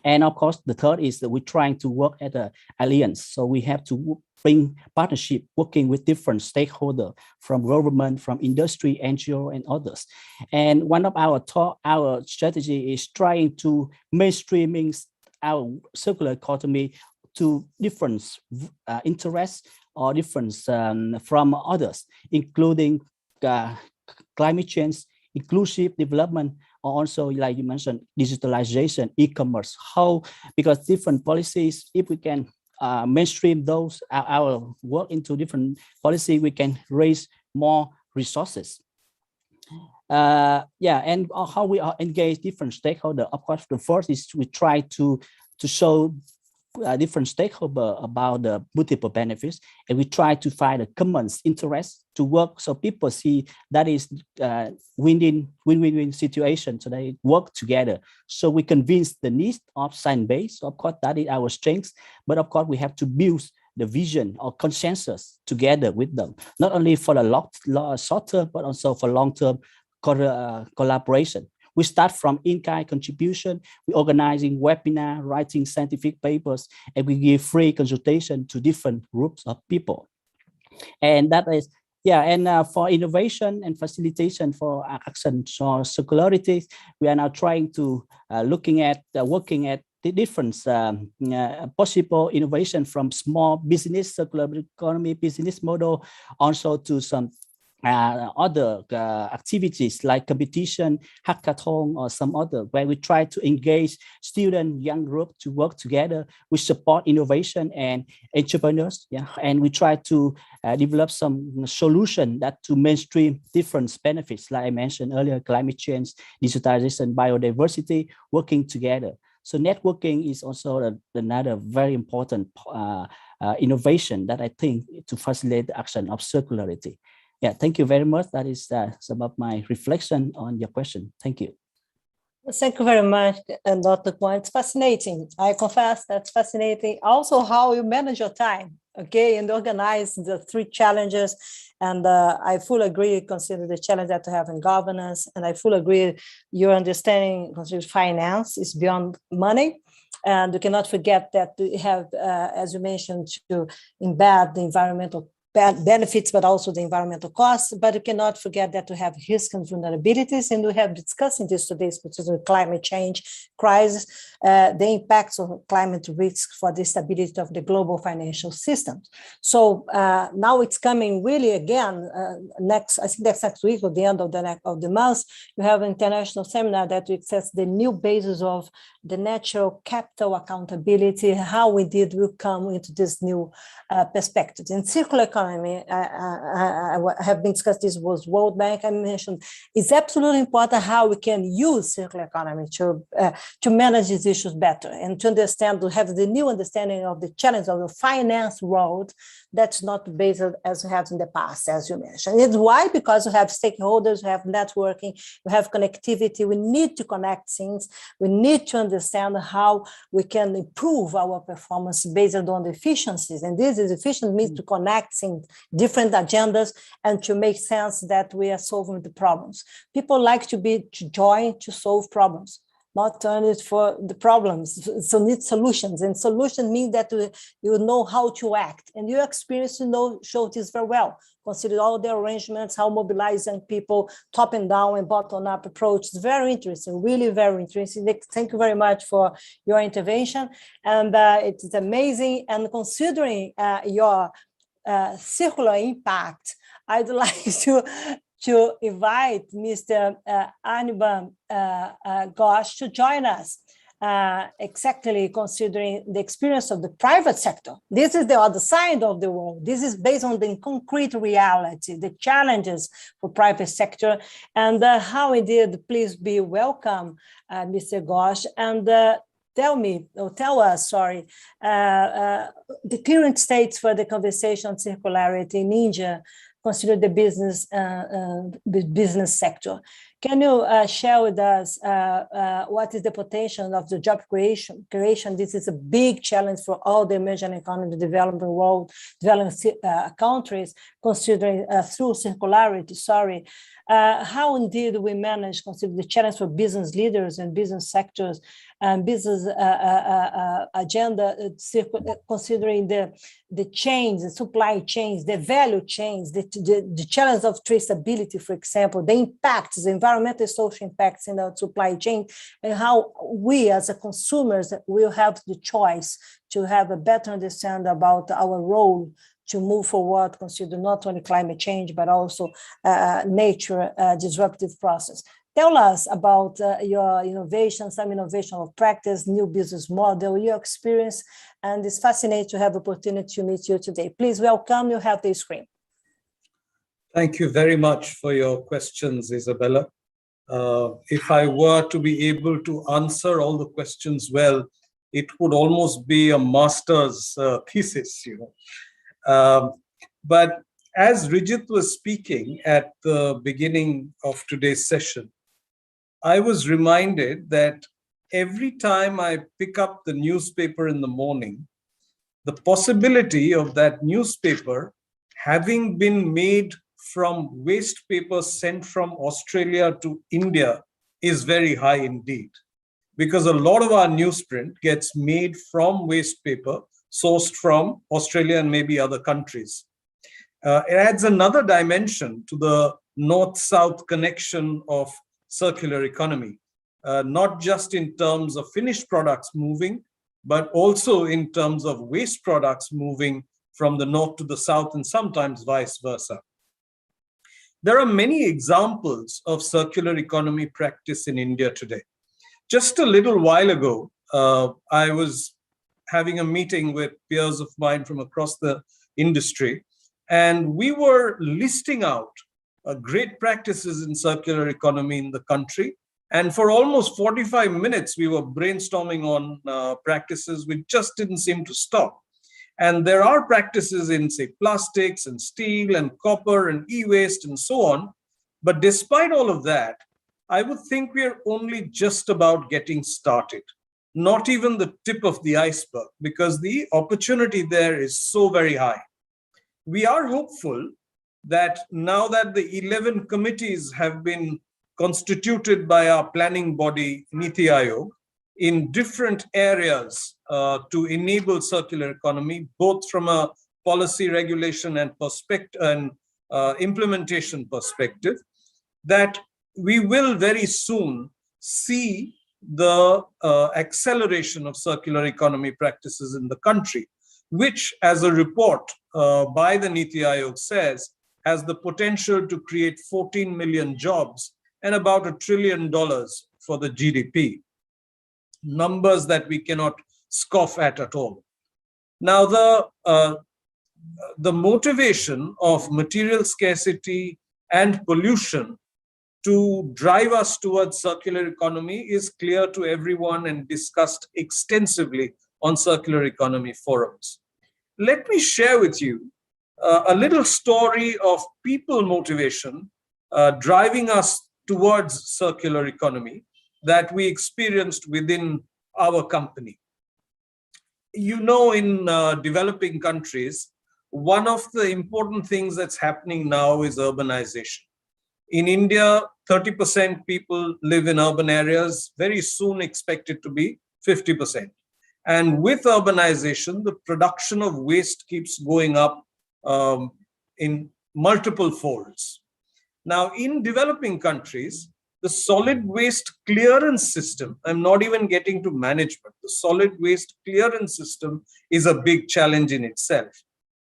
And of course, the third is that we're trying to work at an alliance. So we have to bring partnership, working with different stakeholders from government, from industry, NGO, and others. And one of our strategy is trying to mainstreaming our circular economy to different interests or difference from others, including climate change, inclusive development, or also, like you mentioned, digitalization, e-commerce. How, because different policies, if we can mainstream those, our work into different policy, we can raise more resources. Yeah, and how we engage different stakeholders. Of course, the first is we try to show different stakeholders about the multiple benefits, and we try to find a common interest to work so people see that is win-win situation, so they work together. So we convince the needs of science-based. So of course, that is our strength, but of course we have to build the vision or consensus together with them, not only for the short term, but also for long-term collaboration. We start from in-kind contribution, we're organizing webinar, writing scientific papers, and we give free consultation to different groups of people. And that is, yeah, and for innovation and facilitation for action or circularity, we are now trying to looking at, working at the different possible innovation from small business, circular economy business model, also to some other activities like competition, hackathon, or some other, where we try to engage student, young group to work together. We support innovation and entrepreneurs, yeah, and we try to develop some solution that to mainstream different benefits, like I mentioned earlier, climate change, digitalization, biodiversity, working together. So networking is also another very important innovation that I think to facilitate the action of circularity. Yeah, thank you very much. That is some of my reflection on your question. Thank you. Thank you very much, Dr. Kwan. It's fascinating. I confess that's fascinating. Also, how you manage your time, okay, and organize the three challenges. And I fully agree, consider the challenge that you have in governance. And I fully agree, your understanding, consider finance is beyond money. And you cannot forget that you have, as you mentioned, to embed the environmental benefits, but also the environmental costs. But you cannot forget that we have risks and vulnerabilities, and we have discussing this today, specifically climate change crisis, the impacts of climate risk for the stability of the global financial systems. So now it's coming really again, next, I think that's next week or the end of the month, you have an international seminar that will assess the new basis of the natural capital accountability, how we will come into this new perspective. In circular economy, I have been discussed this was World Bank, I mentioned, it's absolutely important how we can use circular economy to manage these issues better and to understand, to have the new understanding of the challenge of the finance world that's not based as we have in the past, as you mentioned. It's why? Because we have stakeholders, we have networking, we have connectivity, we need to connect things, we need to understand how we can improve our performance based on the efficiencies. And this is efficient means to connect things, different agendas, and to make sense that we are solving the problems. People like to join to solve problems, not only for the problems, so need solutions. And solution means that you know how to act. And your experience, show this very well. Consider all the arrangements, how mobilizing people, top and down and bottom up approach. It's very interesting, really very interesting. Thank you very much for your intervention. And it's amazing. And considering your circular impact, I'd like to invite Mr. Anirban Ghosh to join us, exactly considering the experience of the private sector. This is the other side of the world. This is based on the concrete reality, the challenges for private sector, and how it did. Please be welcome, Mr. Ghosh, and tell us, the current states for the conversation on circularity in India, consider the business sector. Can you share with us what is the potential of the job creation? This is a big challenge for all the emerging economy, developing world, developing countries, considering through circularity, how indeed we manage, consider the challenge for business leaders and business sectors and business agenda, considering the chains, the supply chains, the value chains, the challenge of traceability, for example, the impacts, the environmental social impacts in our supply chain, and how we as a consumers will have the choice to have a better understanding about our role to move forward, consider not only climate change, but also nature disruptive process. Tell us about your innovation, some innovation of practice, new business model, your experience, and it's fascinating to have the opportunity to meet you today. Please welcome, you have the screen. Thank you very much for your questions, Isabella. If I were to be able to answer all the questions well, it would almost be a master's thesis, you know. But as Rijit was speaking at the beginning of today's session, I was reminded that every time I pick up the newspaper in the morning, the possibility of that newspaper having been made from waste paper sent from Australia to India is very high indeed, because a lot of our newsprint gets made from waste paper sourced from Australia and maybe other countries. It adds another dimension to the north-south connection of circular economy, not just in terms of finished products moving, but also in terms of waste products moving from the north to the south, and sometimes vice versa. There are many examples of circular economy practice in India today. Just a little while ago, I was having a meeting with peers of mine from across the industry, and we were listing out great practices in circular economy in the country. And for almost 45 minutes, we were brainstorming on practices which just didn't seem to stop. And there are practices in, say, plastics and steel and copper and e-waste and so on. But despite all of that, I would think we are only just about getting started, not even the tip of the iceberg, because the opportunity there is so very high. We are hopeful that now that the 11 committees have been constituted by our planning body, Niti Aayog, in different areas to enable circular economy, both from a policy regulation and implementation perspective, that we will very soon see the acceleration of circular economy practices in the country, which, as a report by the Niti Aayog says, has the potential to create 14 million jobs and about $1 trillion for the GDP. Numbers that we cannot scoff at all. Now, the motivation of material scarcity and pollution to drive us towards circular economy is clear to everyone and discussed extensively on circular economy forums. Let me share with you a little story of people motivation driving us towards circular economy that we experienced within our company. You know, in developing countries, one of the important things that's happening now is urbanization. In India, 30% people live in urban areas, very soon expected to be 50%. And with urbanization, the production of waste keeps going up in multiple folds. Now, in developing countries, the solid waste clearance system, I'm not even getting to management, the solid waste clearance system is a big challenge in itself,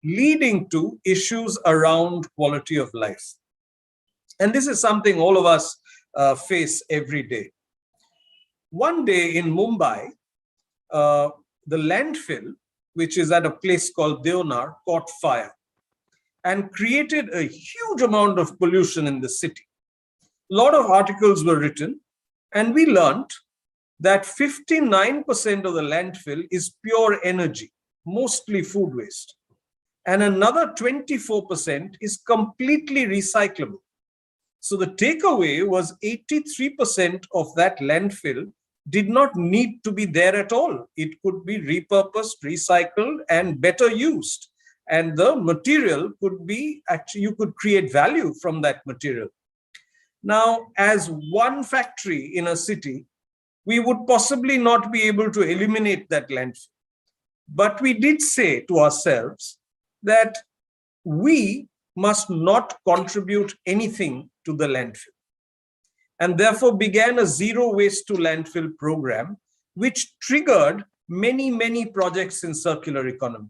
leading to issues around quality of life. And this is something all of us face every day. One day in Mumbai, the landfill, which is at a place called Deonar, caught fire and created a huge amount of pollution in the city. A lot of articles were written, and we learned that 59% of the landfill is pure energy, mostly food waste. And another 24% is completely recyclable. So the takeaway was 83% of that landfill did not need to be there at all. It could be repurposed, recycled, and better used. And the material could be, actually, you could create value from that material. Now, as one factory in a city, we would possibly not be able to eliminate that landfill. But we did say to ourselves that we must not contribute anything to the landfill, and therefore began a zero waste to landfill program, which triggered many, many projects in circular economy.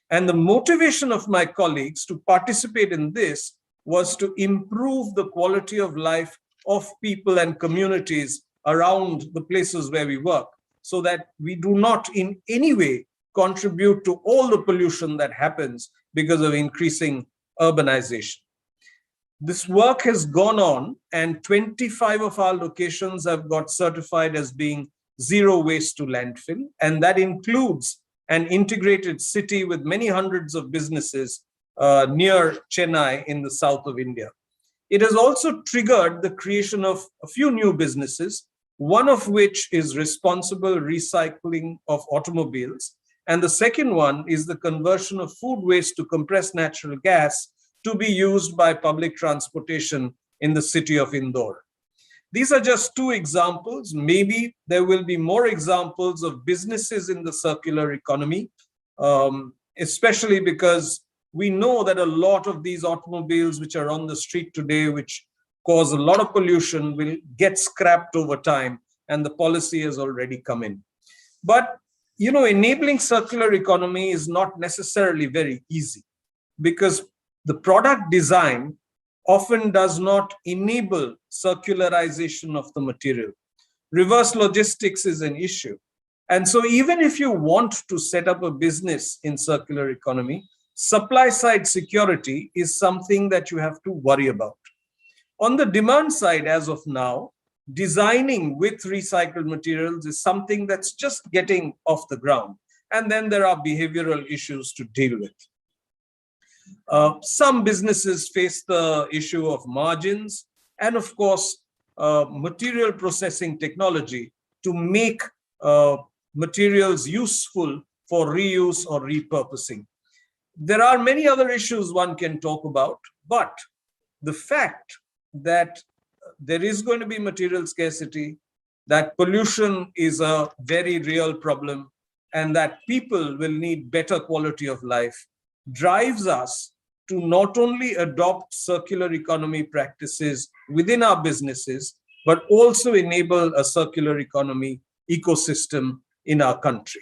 And the motivation of my colleagues to participate in this was to improve the quality of life of people and communities around the places where we work, so that we do not in any way contribute to all the pollution that happens because of increasing urbanization. This work has gone on, and 25 of our locations have got certified as being zero waste to landfill, and that includes an integrated city with many hundreds of businesses near Chennai in the south of India. It has also triggered the creation of a few new businesses, one of which is responsible recycling of automobiles. And the second one is the conversion of food waste to compressed natural gas to be used by public transportation in the city of Indore. These are just two examples. Maybe there will be more examples of businesses in the circular economy, especially because we know that a lot of these automobiles which are on the street today, which cause a lot of pollution, will get scrapped over time, and the policy has already come in. But, you know, enabling circular economy is not necessarily very easy, because the product design often does not enable circularization of the material. Reverse logistics is an issue. And so even if you want to set up a business in circular economy, supply side security is something that you have to worry about. On the demand side, as of now, designing with recycled materials is something that's just getting off the ground. And then there are behavioral issues to deal with. Some businesses face the issue of margins and, of course, material processing technology to make materials useful for reuse or repurposing. There are many other issues one can talk about, but the fact that there is going to be material scarcity, that pollution is a very real problem, and that people will need better quality of life drives us to not only adopt circular economy practices within our businesses, but also enable a circular economy ecosystem in our country.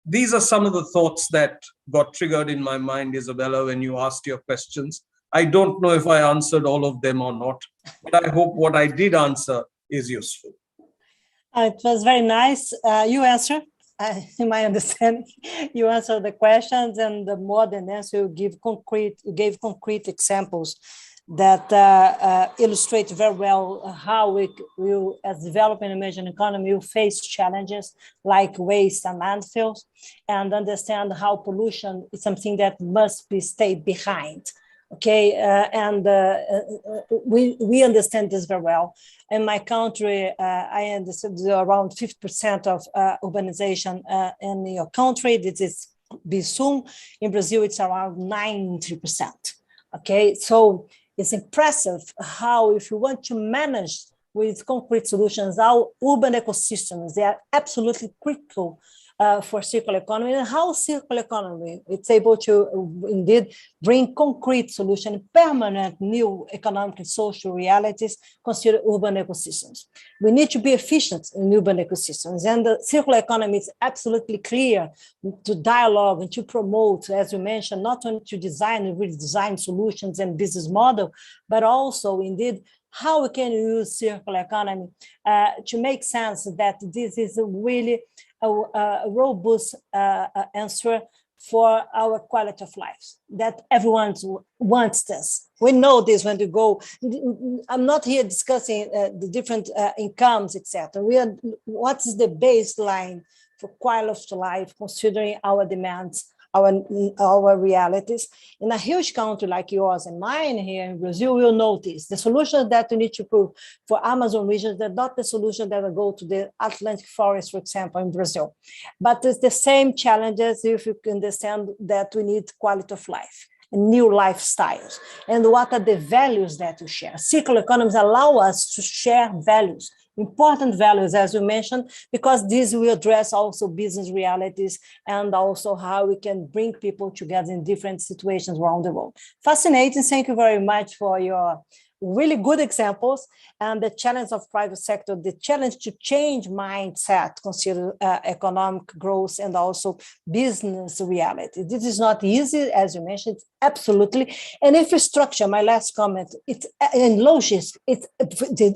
These are some of the thoughts that got triggered in my mind, Isabella, when you asked your questions. I don't know if I answered all of them or not, but I hope what I did answer is useful. It was very nice. You answered. In my understanding, you answered the questions, and the more than answer, you gave concrete examples that illustrate very well how we will, as developing emerging economy, will face challenges like waste and landfills, and understand how pollution is something that must be stayed behind. Okay, we understand this very well. In my country, I understand around 50% of urbanization in your country. This is be soon. In Brazil, it's around 90%. Okay, so it's impressive how, if you want to manage with concrete solutions, our urban ecosystems, they are absolutely critical for circular economy, and how circular economy it's able to indeed bring concrete solution, permanent new economic and social realities consider urban ecosystems. We need to be efficient in urban ecosystems, and the circular economy is absolutely clear to dialogue and to promote, as you mentioned, not only to design and redesign solutions and business model, but also indeed how we can use circular economy to make sense that this is a really a robust answer for our quality of life, that everyone wants this. We know this when we go. I'm not here discussing the different incomes, etc. What is the baseline for quality of life, considering our demands, our realities. In a huge country like yours and mine here in Brazil, we'll notice the solutions that we need to prove for Amazon regions, they're not the solution that will go to the Atlantic forest, for example, in Brazil. But it's the same challenges if you understand that we need quality of life and new lifestyles. And what are the values that we share? Circular economies allow us to share values, important values, as you mentioned, because this will address also business realities and also how we can bring people together in different situations around the world. Fascinating. Thank you very much for your really good examples and the challenge of private sector, the challenge to change mindset, consider economic growth and also business reality. This is not easy, as you mentioned, absolutely. And infrastructure, my last comment, it's in logistics,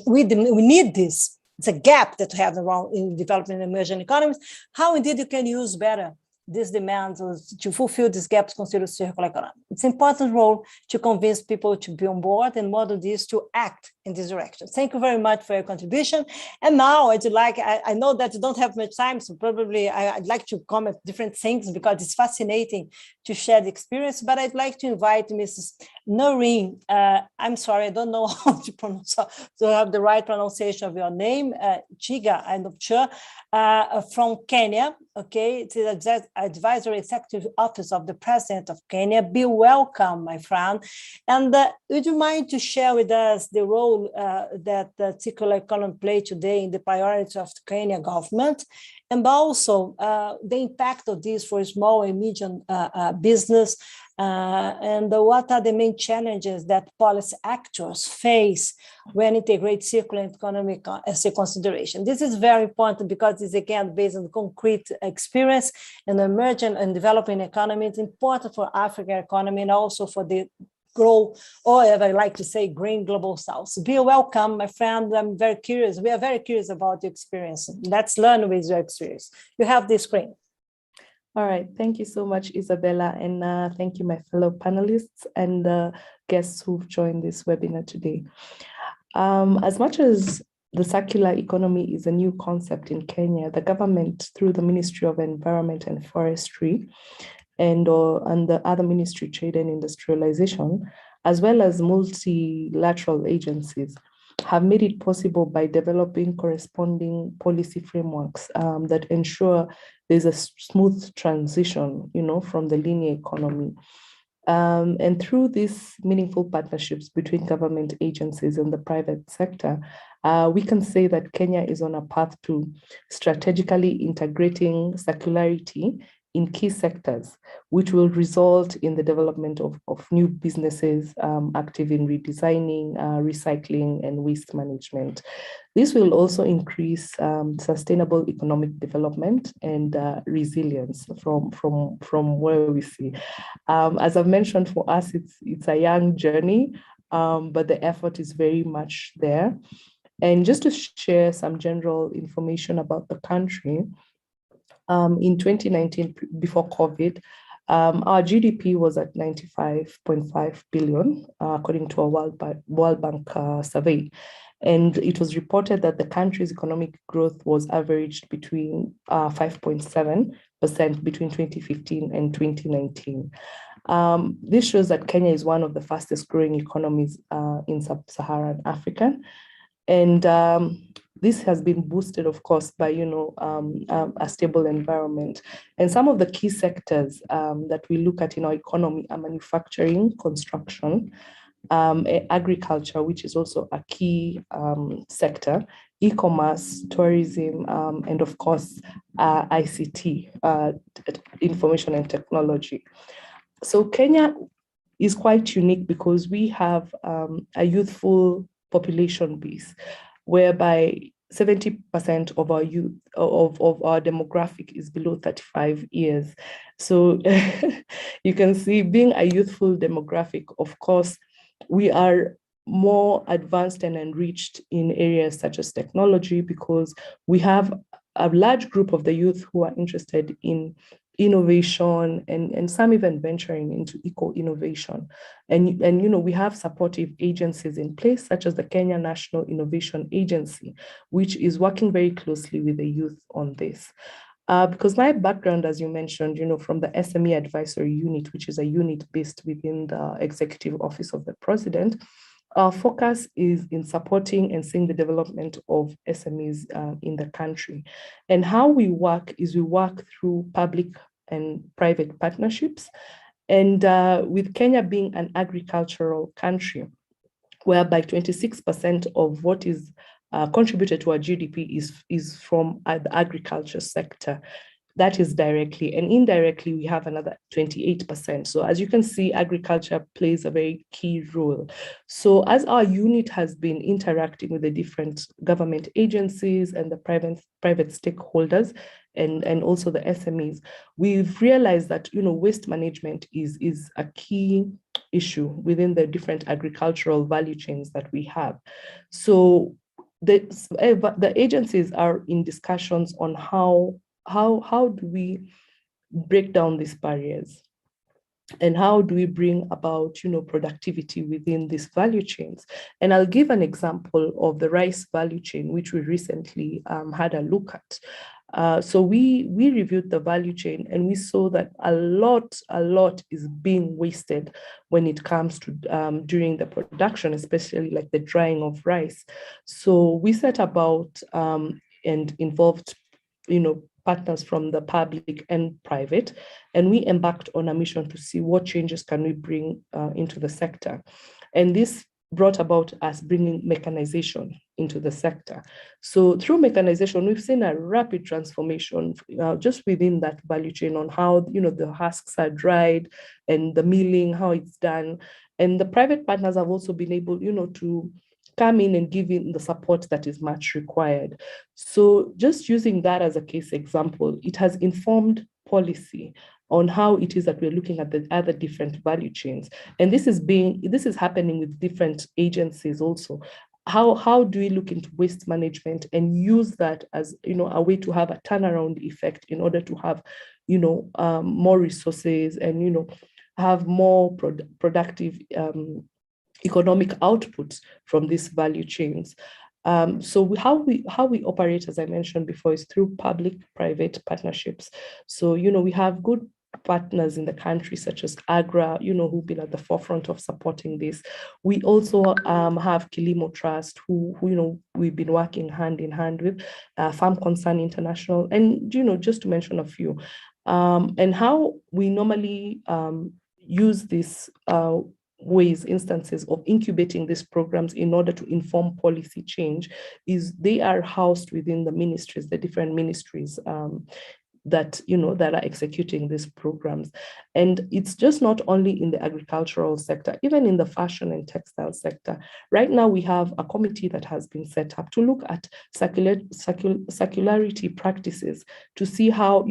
we need this. It's a gap that we have around in developing emerging economies. How indeed you can use better these demands to fulfill these gaps considered circular economy. it's an important role to convince people to be on board and model this to act in this direction. Thank you very much for your contribution. And now I know that you don't have much time, so probably I'd like to comment different things because it's fascinating to share the experience, but I'd like to invite Mrs. Noreen. I'm sorry, I don't know how to pronounce, to have the right pronunciation of your name, Chiga, I'm not sure, from Kenya. Okay, it's the Advisory Executive Office of the President of Kenya. Be welcome, my friend. And would you mind to share with us the role that the circular economy plays today in the priorities of the Kenya government, and also the impact of this for small and medium business, and what are the main challenges that policy actors face when integrate circular economy as a consideration? This is very important because it's again based on concrete experience and emerging and developing economy. It's important for African economy and also for the grow, or as I like to say, green global south. So be welcome, my friend. I'm very curious. We are very curious about your experience. Let's learn with your experience. You have the screen. All right, thank you so much, Isabella, and thank you, my fellow panelists and guests who've joined this webinar today. As much as the circular economy is a new concept in Kenya, the government, through the Ministry of Environment and Forestry, and the other ministry, Trade and Industrialization, as well as multilateral agencies, have made it possible by developing corresponding policy frameworks that ensure there's a smooth transition, from the linear economy. And through these meaningful partnerships between government agencies and the private sector, we can say that Kenya is on a path to strategically integrating circularity in key sectors, which will result in the development of new businesses active in redesigning, recycling, and waste management. This will also increase sustainable economic development and resilience from where we see. As I've mentioned, for us, it's a young journey, but the effort is very much there. And just to share some general information about the country, in 2019, before COVID, our GDP was at 95.5 billion, according to a World Bank survey. And it was reported that the country's economic growth was averaged between 5.7% between 2015 and 2019. This shows that Kenya is one of the fastest growing economies in sub-Saharan Africa. And this has been boosted, of course, by a stable environment. And some of the key sectors that we look at in our economy are manufacturing, construction, agriculture, which is also a key sector, e-commerce, tourism, and of course, ICT, information and technology. So Kenya is quite unique because we have a youthful population base, whereby 70% of our youth, of our demographic is below 35 years. So you can see, being a youthful demographic, of course, we are more advanced and enriched in areas such as technology, because we have a large group of the youth who are interested in innovation and some even venturing into eco-innovation. And we have supportive agencies in place, such as the Kenya National Innovation Agency, which is working very closely with the youth on this. Because my background, as you mentioned, from the SME Advisory Unit, which is a unit based within the Executive Office of the President, our focus is in supporting and seeing the development of SMEs in the country. And how we work is we work through public and private partnerships. And with Kenya being an agricultural country, whereby 26% of what is contributed to our GDP is from the agriculture sector. That is directly, and indirectly, we have another 28%. So as you can see, agriculture plays a very key role. So as our unit has been interacting with the different government agencies and the private stakeholders and also the SMEs, we've realized that waste management is a key issue within the different agricultural value chains that we have. So the agencies are in discussions on how do we break down these barriers. and how do we bring about, productivity within these value chains? And I'll give an example of the rice value chain, which we recently had a look at. So we reviewed the value chain, and we saw that a lot is being wasted when it comes to during the production, especially like the drying of rice. So we set about and involved, partners from the public and private, and we embarked on a mission to see what changes can we bring into the sector. And this brought about us bringing mechanization into the sector. So through mechanization, we've seen a rapid transformation just within that value chain on how, the husks are dried and the milling, how it's done. And the private partners have also been able, to come in and give in the support that is much required. So just using that as a case example, it has informed policy on how it is that we're looking at the other different value chains. And this is happening with different agencies also. How do we look into waste management and use that as, a way to have a turnaround effect in order to have, more resources and, have more productive economic outputs from these value chains. So how we operate, as I mentioned before, is through public-private partnerships. So, we have good partners in the country, such as AGRA, who've been at the forefront of supporting this. We also have Kilimo Trust, who we've been working hand in hand with, Farm Concern International, and, just to mention a few. And how we normally use this instances of incubating these programs in order to inform policy change is they are housed within the ministries, the different ministries that are executing these programs. And it's just not only in the agricultural sector, even in the fashion and textile sector. Right now, we have a committee that has been set up to look at circularity practices to see how,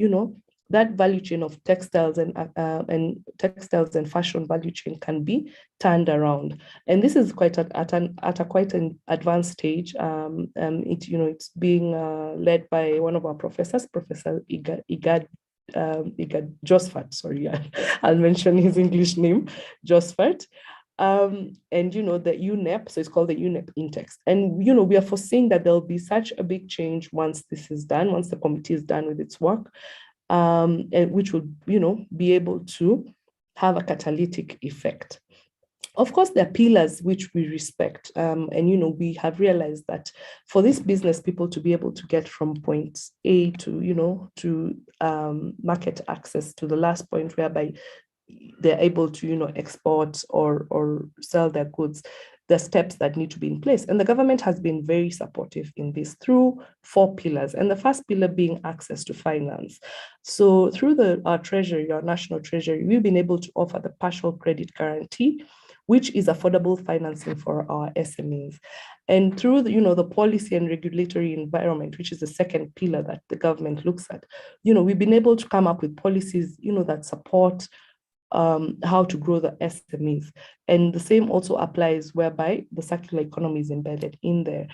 that value chain of textiles and fashion value chain can be turned around. And this is quite at quite an advanced stage. It's being led by one of our professors, Professor Igad Josfat. Sorry, I'll mention his English name, Josfat. And the UNEP, so it's called the UNEP Intext. And we are foreseeing that there'll be such a big change once this is done, once the committee is done with its work. And which will, be able to have a catalytic effect. Of course, there are pillars which we respect. And, we have realized that for this business people to be able to get from point A to, market access to the last point whereby they're able to, export or sell their goods, the steps that need to be in place. And the government has been very supportive in this through 4 pillars. And the first pillar being access to finance. So through our treasury, our national treasury, we've been able to offer the partial credit guarantee, which is affordable financing for our SMEs. And through the policy and regulatory environment, which is the second pillar that the government looks at, we've been able to come up with policies, that support how to grow the SMEs. And the same also applies whereby the circular economy is embedded in there.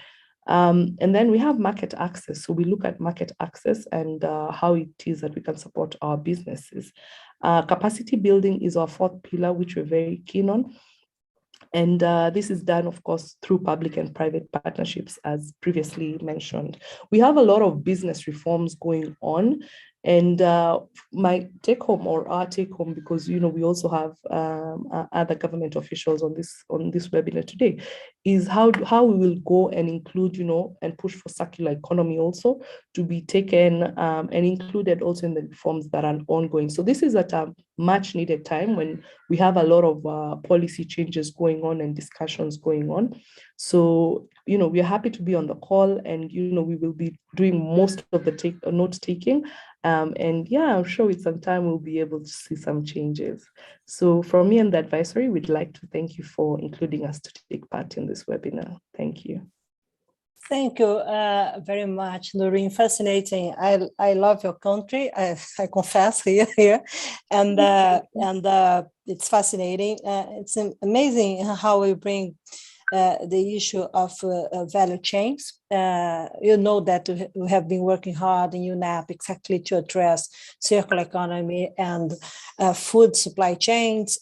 And then we have market access. So we look at market access and how it is that we can support our businesses. Capacity building is our 4th pillar, which we're very keen on. And this is done, of course, through public and private partnerships, as previously mentioned. We have a lot of business reforms going on. And my take home, or our take home, because we also have other government officials on this webinar today, is how we will go and include, and push for circular economy also to be taken and included also in the reforms that are ongoing. So this is at a much needed time when we have a lot of policy changes going on and discussions going on. So, we are happy to be on the call, and, we will be doing most of the note taking. And yeah, I'm sure with some time we'll be able to see some changes. So from me and the advisory, we'd like to thank you for including us to take part in this webinar. Thank you. Thank you very much, Noreen. Fascinating. I love your country. I confess here, and it's fascinating. It's amazing how we bring the issue of value chains you know that we have been working hard in UNEP exactly to address circular economy and food supply chains,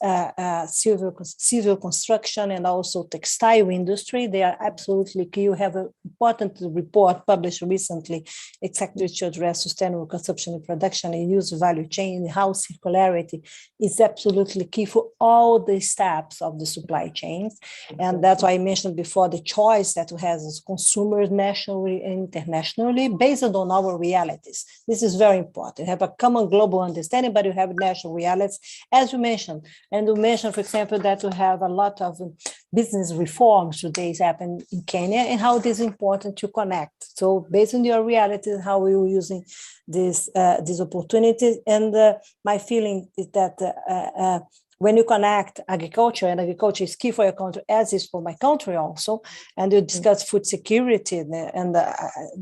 civil construction, and also textile industry. They are absolutely key. You have an important report published recently exactly to address sustainable consumption and production and use value chain, how circularity is absolutely key for all the steps of the supply chains. And that's why I mentioned before the choice that we have as consumers nationally and internationally based on our realities. This is very important. You have a common global understanding, but you have national realities, as you mentioned. And you mentioned, for example, that we have a lot of business reforms today happen in Kenya and how it is important to connect. So based on your realities, how we are using these opportunities. And my feeling is that when you connect agriculture, and agriculture is key for your country, as is for my country also, and you discuss food security and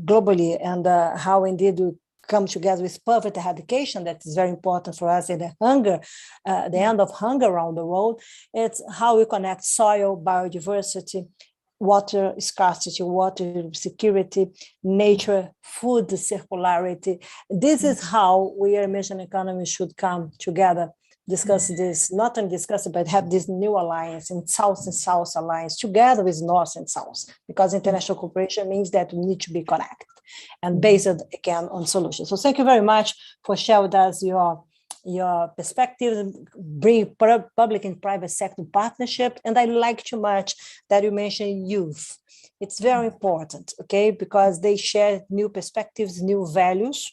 globally, and how indeed we come together with poverty eradication, that is very important for us, and the end of hunger around the world. It's how we connect soil, biodiversity, water scarcity, water security, nature, food circularity. This is how we are emerging economies should come together, discuss this, not only discuss it, but have this new alliance in South and South alliance together with North and South, because international cooperation means that we need to be connected and based again on solutions. So thank you very much for sharing with us your perspective, bring public and private sector partnership. And I like too much that you mentioned youth. It's very important, okay, because they share new perspectives, new values.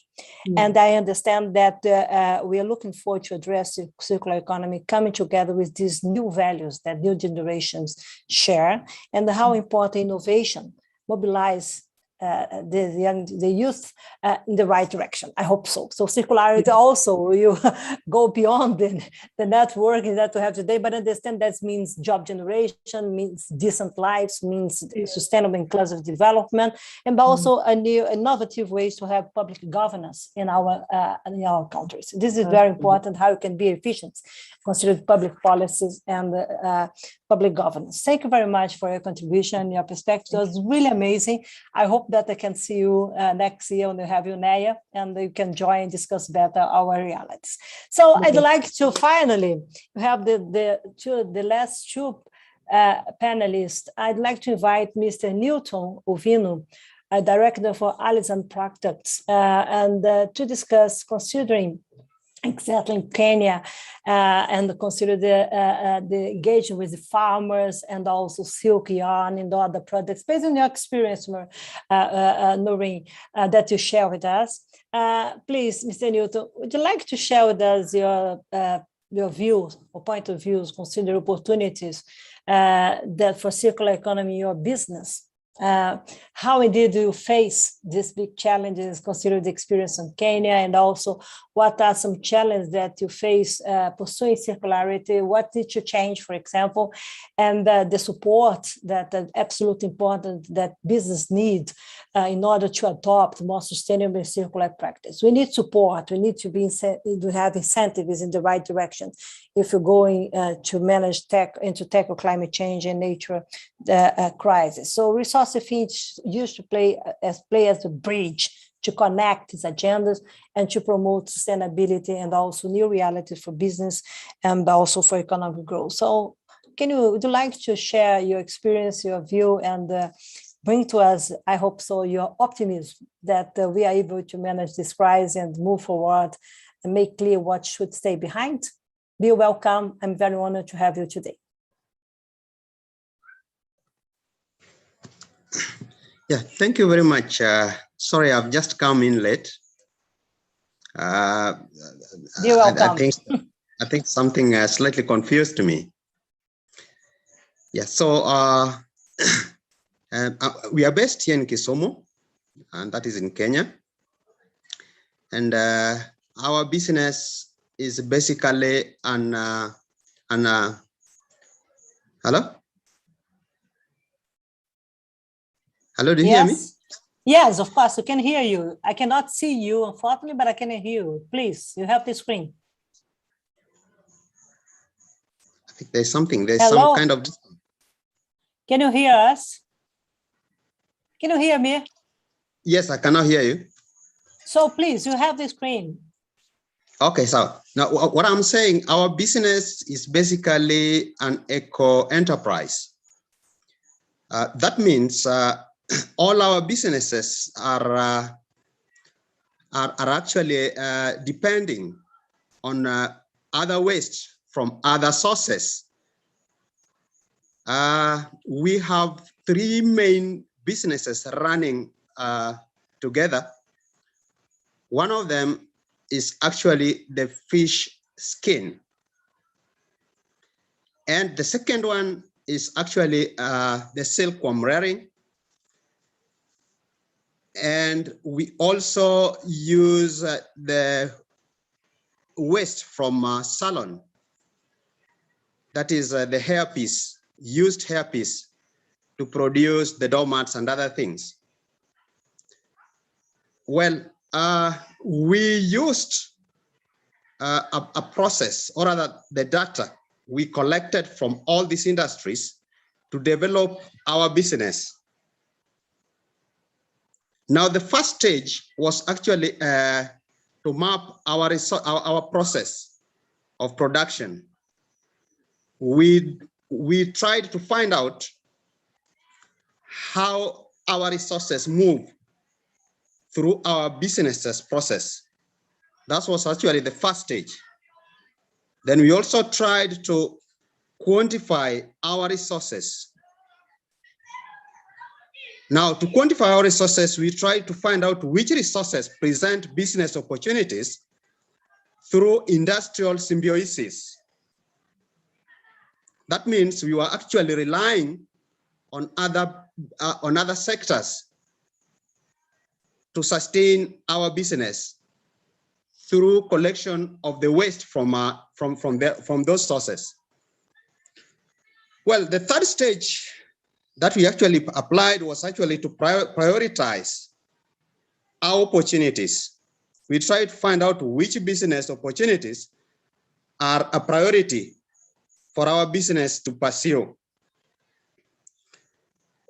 And I understand that we are looking forward to address the circular economy coming together with these new values that new generations share, and how important innovation mobilize the youth in the right direction. I hope so. So circularity also will go beyond the networking that we have today, but understand that means job generation, means decent lives, means sustainable inclusive development, and also a new innovative ways to have public governance in our countries. This is very important, how you can be efficient, consider public policies and public governance. Thank you very much for your contribution, your perspective. It was really amazing. I hope that I can see you next year when we have you, Naya, and you can join and discuss better our realities. So I'd like to finally have the last two panelists. I'd like to invite Mr. Newton Ovino, a director for Allisan Products, and to discuss considering exactly in Kenya and consider the engagement with the farmers and also silk yarn and other products based on your experience, Noreen, that you share with us. Please, Mr. Newton, would you like to share with us your views or point of views, consider opportunities that for circular economy, your business? How indeed do you face these big challenges, consider the experience in Kenya, and also what are some challenges that you face pursuing circularity? What did you change, for example, and the support that is absolutely important that business need in order to adopt more sustainable circular practice? We need support. We need to have incentives in the right direction if you're going to manage tackle climate change and nature crisis. So resource efficiency used to play as a bridge to connect these agendas and to promote sustainability and also new realities for business and also for economic growth. So would you like to share your experience, your view, and bring to us, I hope so, your optimism that we are able to manage this crisis and move forward and make clear what should stay behind? Be welcome. I'm very honored to have you today. Yeah, thank you very much. Sorry, I've just come in late. You're welcome. I think something slightly confused me. Yeah, so we are based here in Kisumu, and that is in Kenya. And our business is basically hello? Hello, do you hear me? Yes, of course, I can hear you. I cannot see you, unfortunately, but I can hear you. Please, you have the screen. I think there's some kind of... Can you hear us? Can you hear me? Yes, I cannot hear you. So please, you have the screen. Okay, so now what I'm saying, our business is basically an eco enterprise. That means all our businesses are actually depending on other waste from other sources. We have three main businesses running together. One of them is actually the fish skin. And the second one is actually the silkworm rearing. And we also use the waste from salon. That is the hairpiece, used hairpiece to produce the doormats and other things. Well, we used a process, or rather the data we collected from all these industries to develop our business. Now, the first stage was actually to map our process of production. We tried to find out how our resources move through our business's process. That was actually the first stage. Then we also tried to quantify our resources. Now, to quantify our resources, we tried to find out which resources present business opportunities through industrial symbiosis. That means we were actually relying on other sectors to sustain our business through collection of the waste from those sources. Well, the third stage that we actually applied was actually to prioritize our opportunities. We tried to find out which business opportunities are a priority for our business to pursue.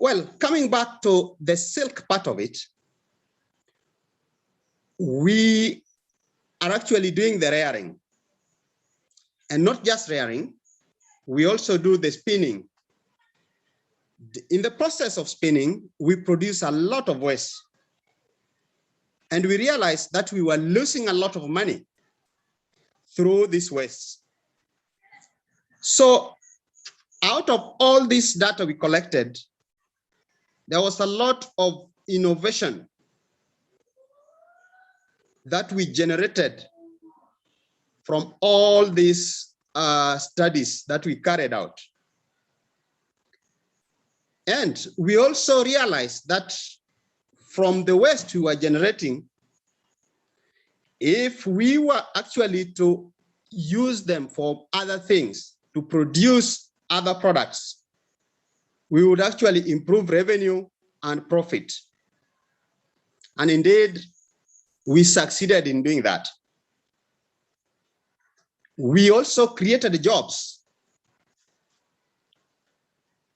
Well, coming back to the silk part of it, we are actually doing the rearing. And not just rearing, we also do the spinning. In the process of spinning, we produce a lot of waste. And we realized that we were losing a lot of money through this waste. So out of all this data we collected, there was a lot of innovation that we generated from all these studies that we carried out. And we also realized that from the waste we were generating, if we were actually to use them for other things, to produce other products, we would actually improve revenue and profit. And indeed, we succeeded in doing that. We also created jobs,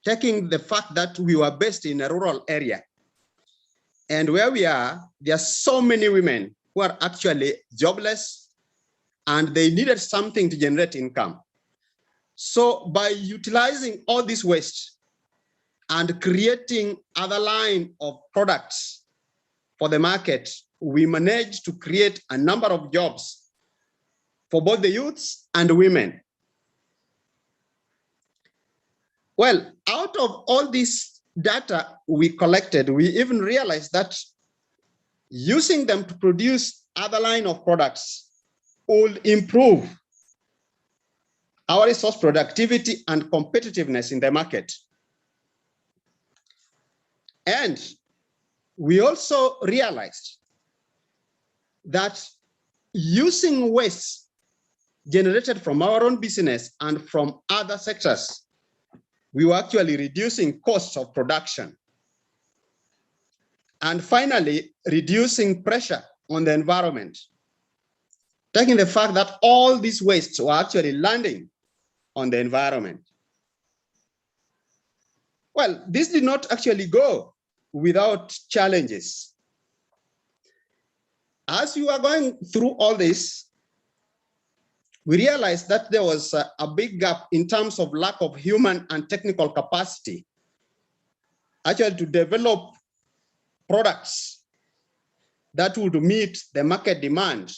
taking the fact that we were based in a rural area. And where we are, there are so many women who are actually jobless and they needed something to generate income. So by utilizing all this waste and creating other line of products for the market, we managed to create a number of jobs for both the youths and women. Well, out of all this data we collected, we even realized that using them to produce other line of products will improve our resource productivity and competitiveness in the market. And we also realized that using waste generated from our own business and from other sectors, we were actually reducing costs of production. And finally, reducing pressure on the environment, taking the fact that all these wastes were actually landing on the environment. Well, this did not actually go without challenges. As you are going through all this, we realized that there was a big gap in terms of lack of human and technical capacity actually to develop products that would meet the market demand.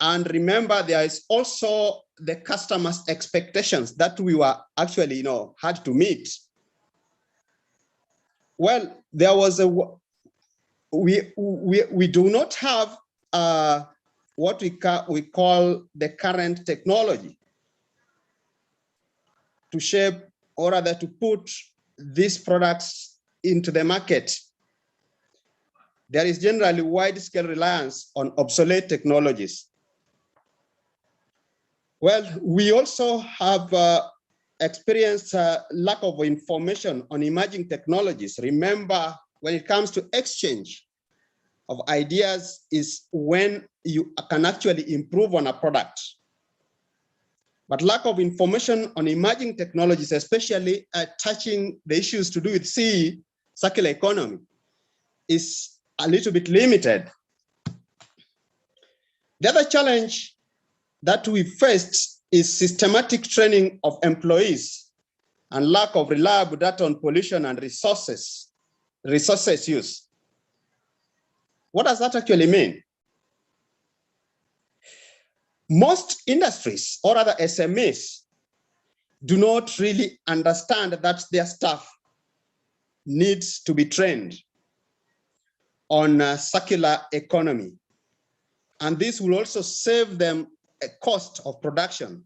And remember, there is also the customers' expectations that we were actually, had to meet. Well, there was we do not have what we call the current technology to shape, or rather to put these products into the market. There is generally wide-scale reliance on obsolete technologies. Well, we also have experienced lack of information on emerging technologies. Remember, when it comes to exchange of ideas is when you can actually improve on a product. But lack of information on emerging technologies, especially touching the issues to do with circular economy, is a little bit limited. The other challenge that we faced is systematic training of employees and lack of reliable data on pollution and resources use. What does that actually mean? Most industries, or other SMEs, do not really understand that their staff needs to be trained on circular economy. And this will also save them a cost of production,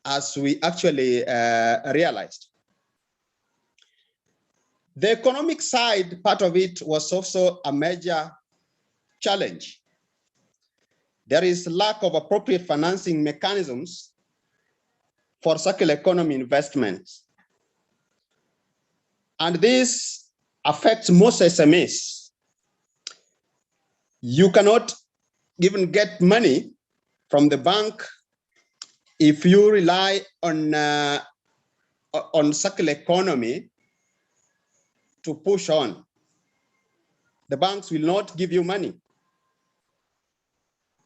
as we actually realized. The economic side part of it was also a major challenge. There is lack of appropriate financing mechanisms for circular economy investments. And this affects most SMEs. You cannot even get money from the bank if you rely on circular economy to push on. The banks will not give you money.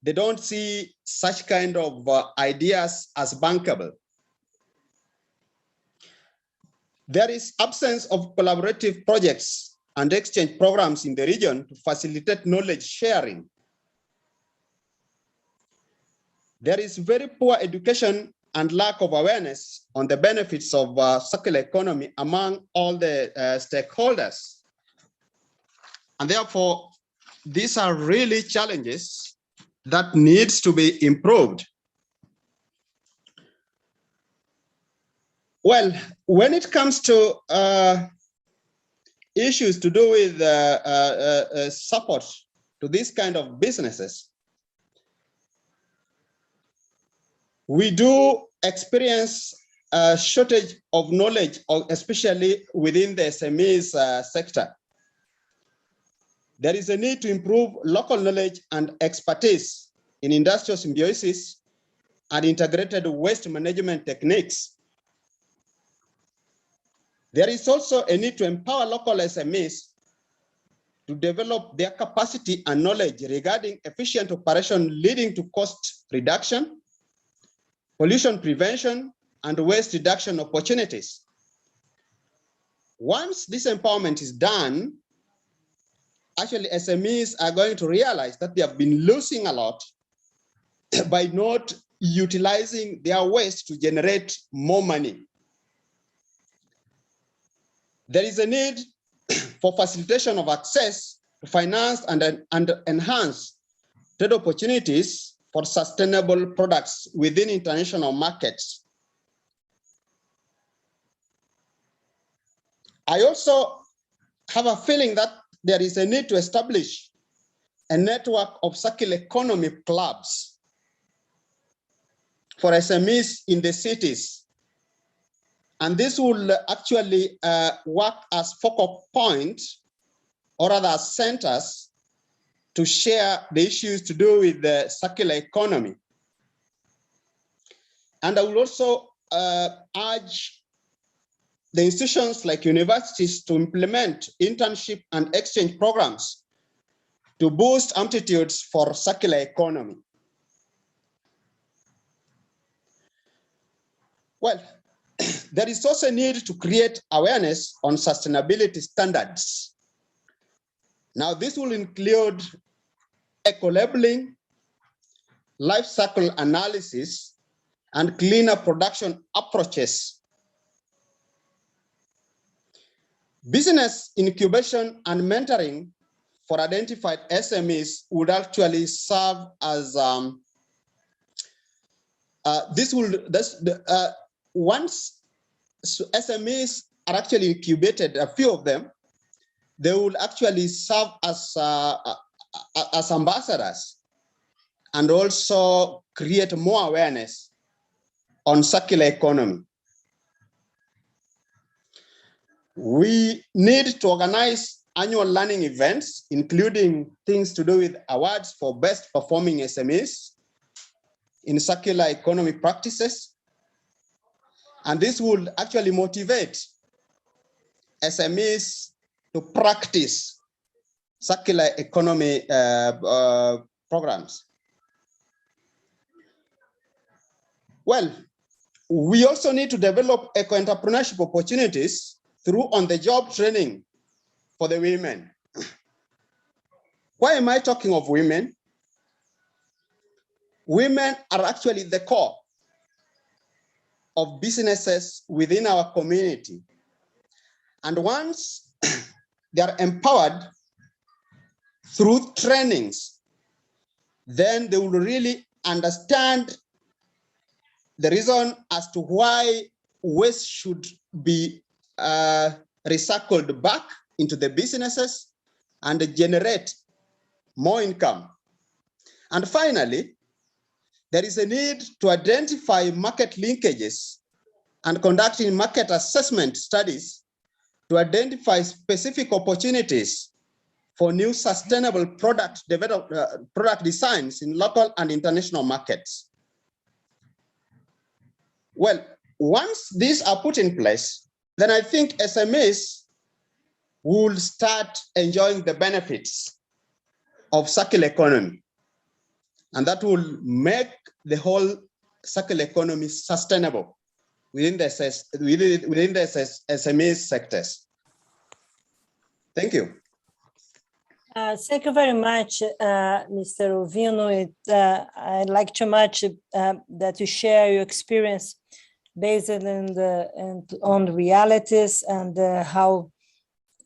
They don't see such kind of ideas as bankable. There is absence of collaborative projects and exchange programs in the region to facilitate knowledge sharing. There is very poor education and lack of awareness on the benefits of circular economy among all the stakeholders. And therefore, these are really challenges that needs to be improved. Well, when it comes to issues to do with support to this kind of businesses, we do experience a shortage of knowledge, especially within the SMEs sector. There is a need to improve local knowledge and expertise in industrial symbiosis and integrated waste management techniques. There is also a need to empower local SMEs to develop their capacity and knowledge regarding efficient operation leading to cost reduction, pollution prevention, and waste reduction opportunities. Once this empowerment is done, actually SMEs are going to realize that they have been losing a lot by not utilizing their waste to generate more money. There is a need for facilitation of access to finance and enhance trade opportunities for sustainable products within international markets. I also have a feeling that there is a need to establish a network of circular economy clubs for SMEs in the cities. And this will actually work as focal points, or rather as centers, to share the issues to do with the circular economy. And I will also urge the institutions like universities to implement internship and exchange programs to boost aptitudes for circular economy. Well, there is also a need to create awareness on sustainability standards. Now, this will include eco-labeling, life cycle analysis, and cleaner production approaches. Business incubation and mentoring for identified SMEs would actually serve as once SMEs are actually incubated, a few of them, they will actually serve as ambassadors and also create more awareness on circular economy. We need to organize annual learning events, including things to do with awards for best performing SMEs in circular economy practices. And this will actually motivate SMEs to practice circular economy programs. Well, we also need to develop eco-entrepreneurship opportunities through on-the-job training for the women. Why am I talking of women? Women are actually the core of businesses within our community. And once they are empowered through trainings, then they will really understand the reason as to why waste should be recycled back into the businesses and generate more income. And finally, there is a need to identify market linkages and conducting market assessment studies to identify specific opportunities for new sustainable product designs in local and international markets. Well, once these are put in place, then I think SMEs will start enjoying the benefits of circular economy. And that will make the whole circular economy sustainable within the SME sectors. Thank you. Thank you very much, Mr. Rovino. I like too much that you share your experience based on the realities and how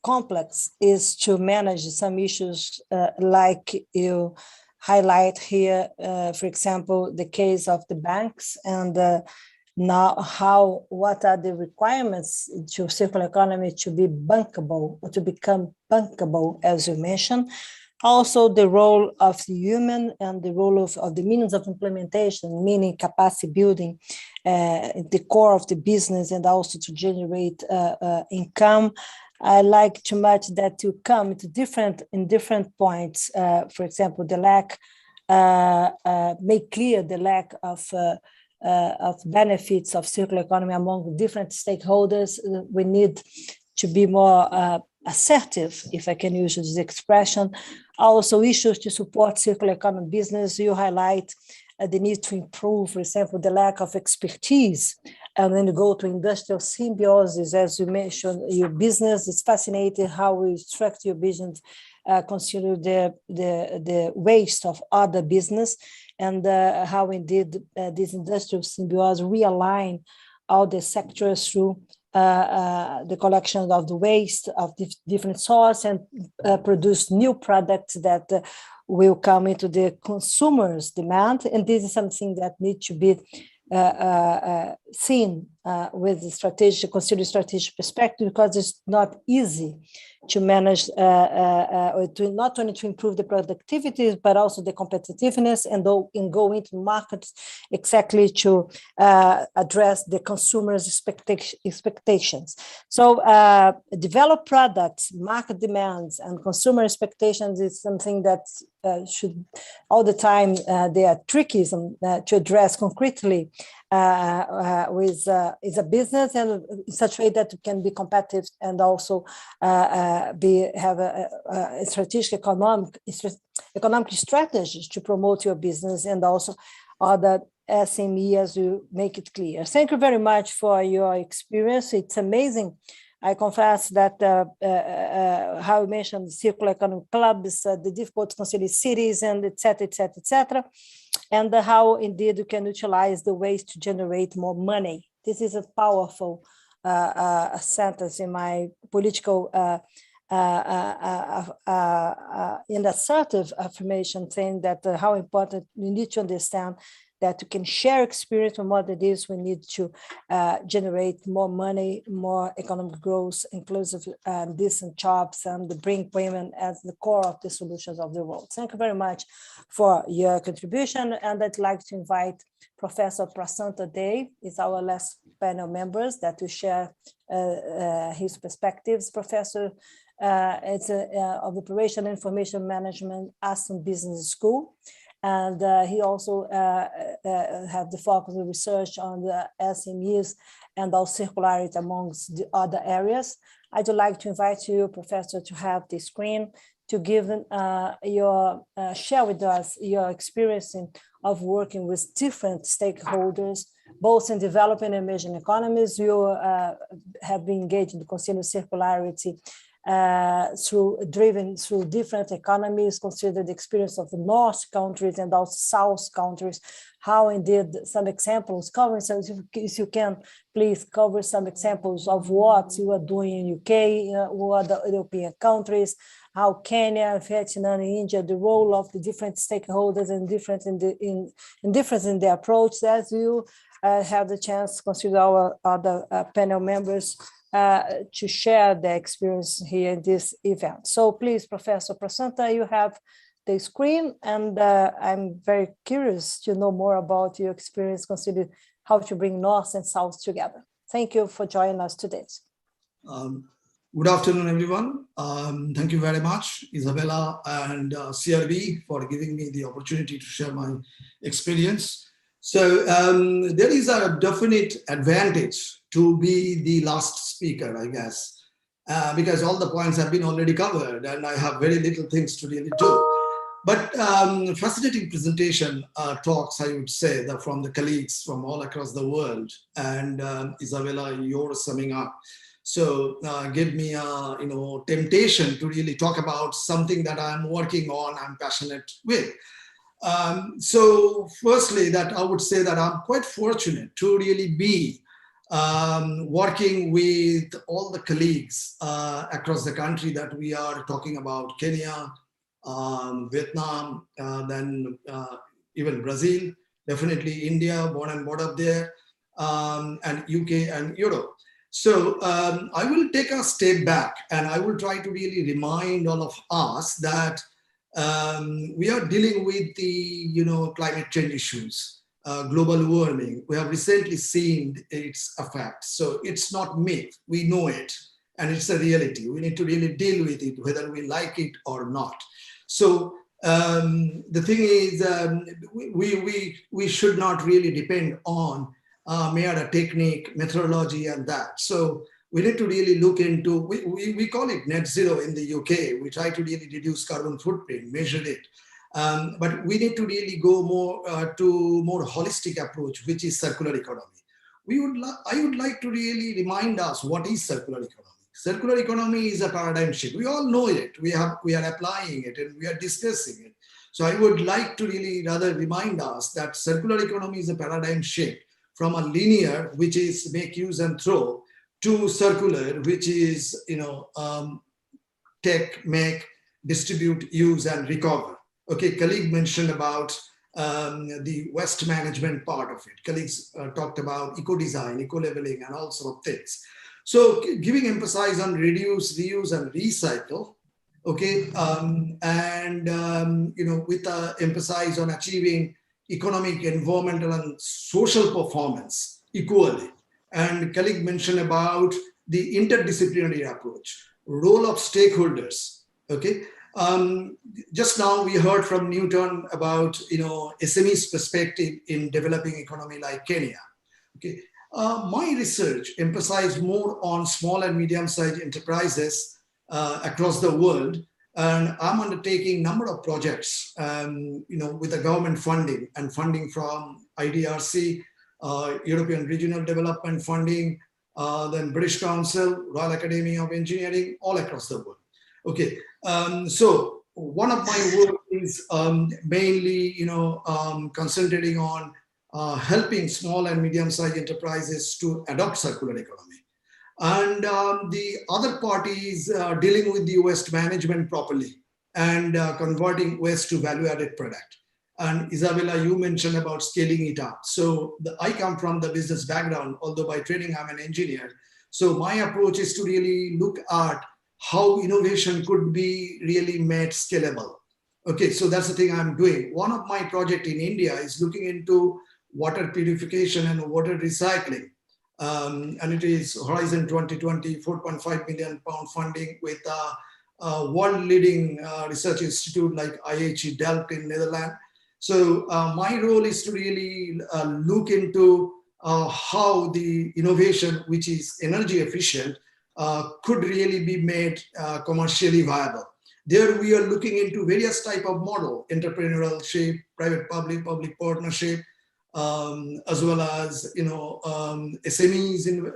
complex is to manage some issues like you highlight here, for example, the case of the banks and now what are the requirements to circular economy to be bankable, or to become bankable, as you mentioned. Also the role of the human and the role of the means of implementation, meaning capacity building, the core of the business, and also to generate income. I like too much that you come to different points. For example, the lack, make clear the lack of benefits of circular economy among different stakeholders. We need to be more assertive, if I can use this expression. Also issues to support circular economy business. You highlight the need to improve, for example, the lack of expertise. And when you go to industrial symbiosis, as you mentioned, your business, it's fascinating how we structure your business, consider the waste of other business, and how indeed this industrial symbiosis realign all the sectors through the collection of the waste of different sources and produce new products that will come into the consumer's demand. And this is something that needs to be seen with the strategic, considered strategic perspective, because it's not easy to manage, not only to improve the productivity, but also the competitiveness, and go into markets exactly to address the consumer's expectations. So develop products, market demands, and consumer expectations is something that should all the time, they are tricky to address concretely is a business, and in such a way that it can be competitive and also have a strategic economic strategies to promote your business and also other SME, as you make it clear. Thank you very much for your experience. It's amazing. I confess that how you mentioned circular economic clubs, the difficult to consider cities, and et cetera, and how indeed you can utilize the ways to generate more money. This is a powerful sentence in my political and assertive affirmation, saying that how important we need to understand that we can share experience on what it is we need to generate more money, more economic growth, inclusive decent jobs, and bring women as the core of the solutions of the world. Thank you very much for your contribution. And I'd like to invite Professor Prasanta Dey, is our last panel members, that will share his perspectives. Professor is of Operation Information Management, Aston Business School. And he also had the focus of research on the SMEs and also circularity amongst the other areas. I'd like to invite you, Professor, to have the screen to give share with us your experience of working with different stakeholders, both in developing and emerging economies. You have been engaged in the consumer circularity driven through different economies, consider the experience of the North countries and also South countries, how indeed some examples, cover, so if you can please cover some examples of what you are doing in UK, what the European countries, how Kenya, Vietnam, and India, the role of the different stakeholders and difference in the approach, as you have the chance to consider our other panel members to share their experience here in this event. So please, Professor Prasanta, you have the screen, and I'm very curious to know more about your experience considering how to bring North and South together. Thank you for joining us today. Good afternoon, everyone. Thank you very much, Isabella and CRB, for giving me the opportunity to share my experience. So there is a definite advantage to be the last speaker, I guess, because all the points have been already covered and I have very little things to really do. But fascinating presentation talks, I would say, from the colleagues from all across the world. And Isabella, you're summing up. So give me a temptation to really talk about something that I'm working on, I'm passionate with. So firstly, that I would say that I'm quite fortunate to really be working with all the colleagues across the country that we are talking about: Kenya, Vietnam, then even Brazil, definitely India, born and brought up there, and UK and Europe. So I will take a step back and I will try to really remind all of us that we are dealing with the climate change issues, global warming. We have recently seen its effects. So it's not myth, we know it, and it's a reality. We need to really deal with it, whether we like it or not. So the thing is, we should not really depend on mere technique, methodology, and that. So we need to really look into, we call it net zero in the UK. We try to really reduce carbon footprint, measure it. But we need to really go more to more holistic approach, which is circular economy. I would like to really remind us what is circular economy. Circular economy is a paradigm shift. We all know it. We are applying it and we are discussing it. So I would like to really rather remind us that circular economy is a paradigm shift from a linear, which is make, use, and throw, to circular, which is take, make, distribute, use, and recover. Okay, colleague mentioned about the waste management part of it. Colleagues talked about eco-design, eco-leveling, and all sort of things. So giving emphasis on reduce, reuse, and recycle. Okay, with emphasis on achieving economic, environmental, and social performance equally. And colleague mentioned about the interdisciplinary approach, role of stakeholders. Okay, just now we heard from Newton about SME's perspective in developing economy like Kenya. Okay, my research emphasized more on small and medium-sized enterprises across the world, and I'm undertaking a number of projects, with the government funding and funding from IDRC, European Regional Development Funding, then British Council, Royal Academy of Engineering, all across the world. Okay, so one of my work is mainly, concentrating on helping small and medium-sized enterprises to adopt circular economy. And the other part is dealing with the waste management properly and converting waste to value-added product. And Isabella, you mentioned about scaling it up. So I come from the business background, although by training I'm an engineer. So my approach is to really look at how innovation could be really made scalable. Okay, so that's the thing I'm doing. One of my projects in India is looking into water purification and water recycling. And it is Horizon 2020, 4.5 million pound funding with a world-leading research institute like IHE Delft in Netherlands. So my role is to really look into how the innovation, which is energy efficient, could really be made commercially viable. There we are looking into various type of model, entrepreneurship, private-public, public partnership, as well as SMEs in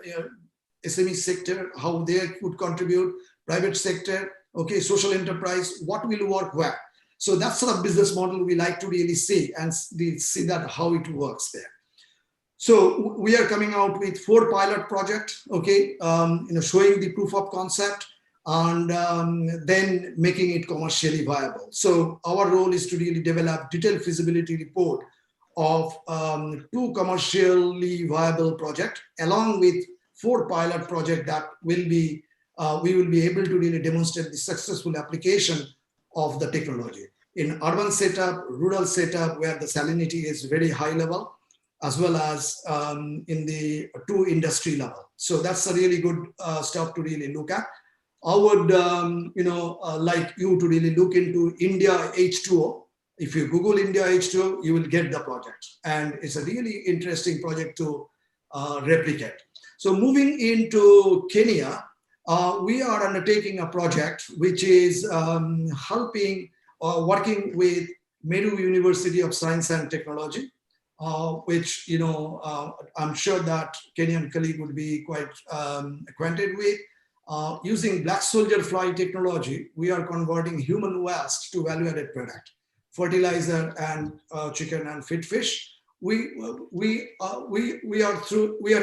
SME sector, how they could contribute, private sector, okay, social enterprise, what will work where. So that's sort of business model we like to really see and see that how it works there. So we are coming out with 4 pilot projects, okay, showing the proof of concept and then making it commercially viable. So our role is to really develop detailed feasibility report of 2 commercially viable projects, along with 4 pilot projects that will be we will be able to really demonstrate the successful application of the technology in urban setup, rural setup, where the salinity is very high level, as well as in the to industry level. So that's a really good stuff to really look at. I would like you to really look into India H2O. If you Google India H2O, you will get the project. And it's a really interesting project to replicate. So moving into Kenya, we are undertaking a project which is helping working with Meru University of Science and Technology, which I'm sure that Kenyan colleague would be quite acquainted with. Using black soldier fly technology, we are converting human waste to value-added product, fertilizer and chicken and feed fish. We are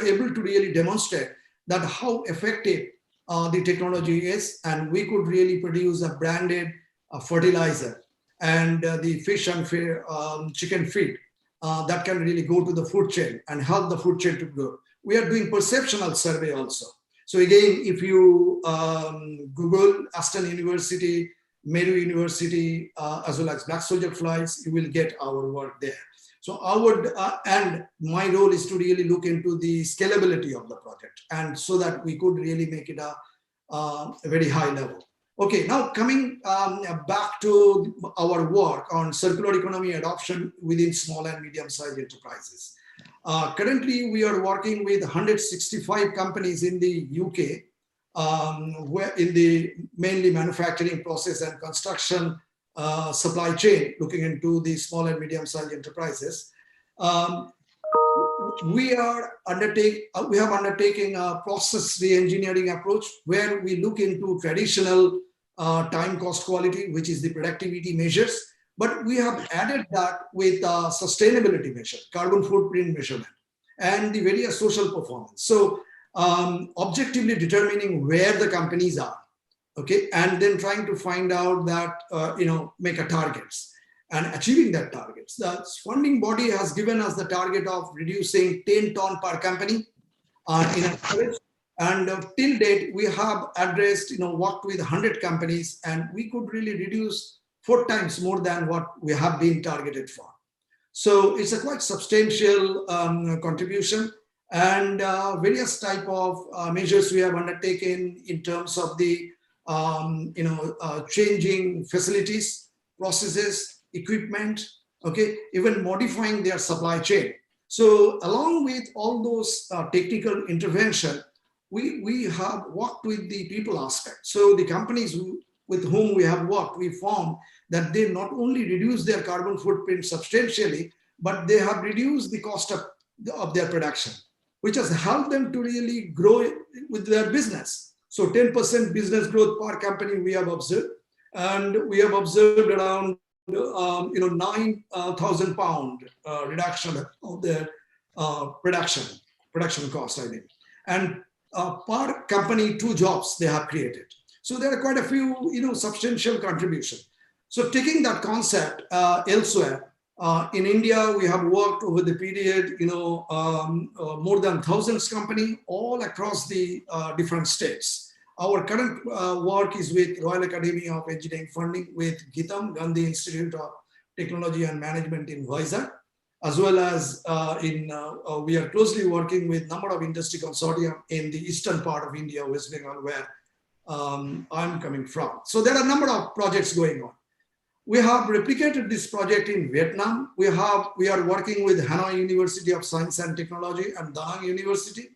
able to really demonstrate that how effective the technology is, and we could really produce a branded fertilizer and the fish and chicken feed that can really go to the food chain and help the food chain to grow. We are doing perceptional survey also. So again, if you Google Aston University, Meru University, as well as black soldier flies, you will get our work there. So I would, and my role is to really look into the scalability of the project, and so that we could really make it a very high level. Okay, now coming back to our work on circular economy adoption within small and medium-sized enterprises. Currently, we are working with 165 companies in the UK, where in the mainly manufacturing process and construction supply chain, looking into the small and medium-sized enterprises. We have undertaken a process re-engineering approach where we look into traditional time, cost, quality, which is the productivity measures, but we have added that with sustainability measure, carbon footprint measurement, and the various social performance. So objectively determining where the companies are, okay, and then trying to find out that, make a targets and achieving that targets. The funding body has given us the target of reducing 10 ton per company in average. And till date, we have addressed, worked with 100 companies, and we could really reduce 4 times more than what we have been targeted for. So it's a quite substantial contribution, and various type of measures we have undertaken in terms of the, changing facilities, processes, equipment, okay, even modifying their supply chain. So along with all those technical intervention, we have worked with the people aspect. So the companies with whom we have worked, we found that they not only reduce their carbon footprint substantially, but they have reduced the cost of their production, which has helped them to really grow with their business. So 10% business growth per company we have observed, and we have observed around 9,000 pound reduction of their production cost, I mean, and per company 2 jobs they have created. So there are quite a few substantial contribution. So taking that concept elsewhere, in India, we have worked over the period, more than thousands company all across the different states. Our current work is with Royal Academy of Engineering funding with GITAM, Gandhi Institute of Technology and Management in Vizag, as well as we are closely working with number of industry consortia in the eastern part of India, West Bengal, where I'm coming from. So there are a number of projects going on. We have replicated this project in Vietnam. We are working with Hanoi University of Science and Technology and Da Nang University.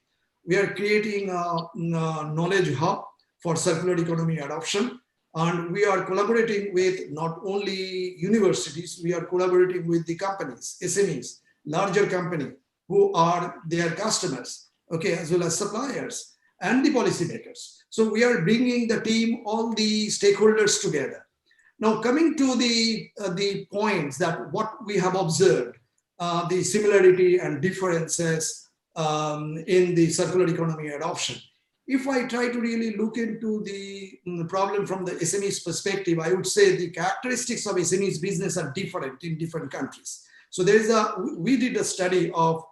We are creating a knowledge hub for circular economy adoption. And we are collaborating with not only universities, we are collaborating with the companies, SMEs, larger company who are their customers, okay, as well as suppliers and the policymakers. So we are bringing the team, all the stakeholders together. Now, coming to the points that what we have observed, the similarity and differences in the circular economy adoption. If I try to really look into the problem from the SME's perspective, I would say the characteristics of SME's business are different in different countries. So we did a study of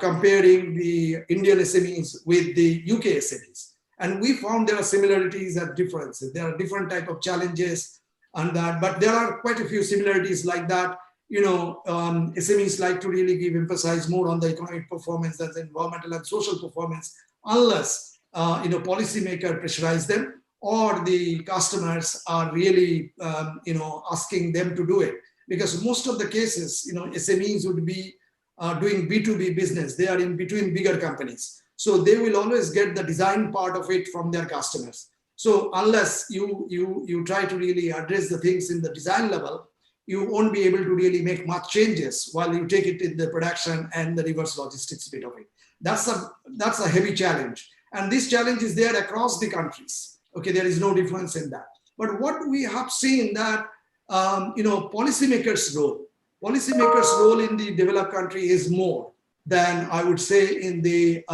comparing the Indian SMEs with the UK SMEs. And we found there are similarities and differences. There are different type of challenges and that, but there are quite a few similarities like that. SMEs like to really emphasize more on the economic performance than the environmental and social performance, unless policymaker pressurize them or the customers are really asking them to do it. Because most of the cases, SMEs would be doing B2B business. They are in between bigger companies. So they will always get the design part of it from their customers. So unless you try to really address the things in the design level, you won't be able to really make much changes while you take it in the production and the reverse logistics bit of it. That's a heavy challenge. And this challenge is there across the countries. Okay, there is no difference in that. But what we have seen that, policymakers' role in the developed country is more than I would say in the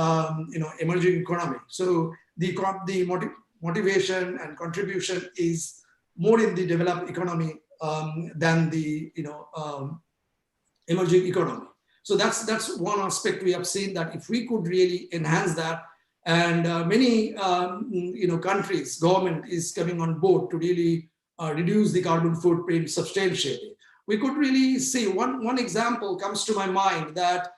emerging economy. So the motivation and contribution is more in the developed economy than the emerging economy. So that's one aspect we have seen, that if we could really enhance that, and many countries, government is coming on board to really reduce the carbon footprint substantially. We could really see one example comes to my mind that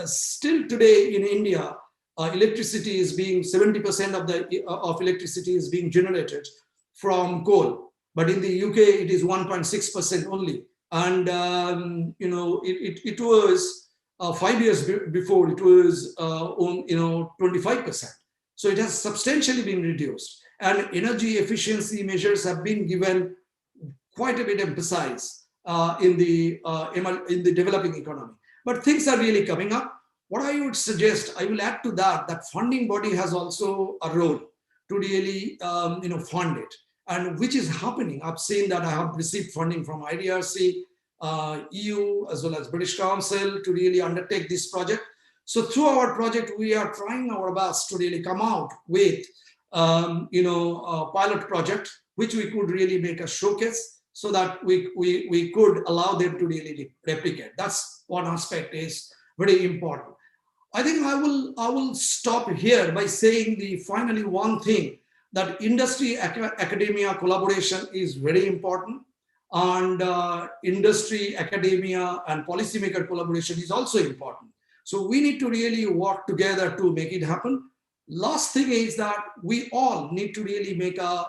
still today in India, electricity is being 70% of electricity is being generated from coal, but in the UK it is 1.6% only, and it was 5 years before it was 25%. So it has substantially been reduced, and energy efficiency measures have been given quite a bit emphasis in the developing economy. But things are really coming up. What I would suggest, I will add to that funding body has also a role to really fund it, and which is happening. I've seen that I have received funding from IDRC, EU, as well as British Council to really undertake this project. So through our project, we are trying our best to really come out with a pilot project, which we could really make a showcase so that we could allow them to really replicate. That's one aspect is very important. I think I will stop here by saying finally one thing, that industry academia collaboration is very important, and industry, academia, and policymaker collaboration is also important. So we need to really work together to make it happen. Last thing is that we all need to really make a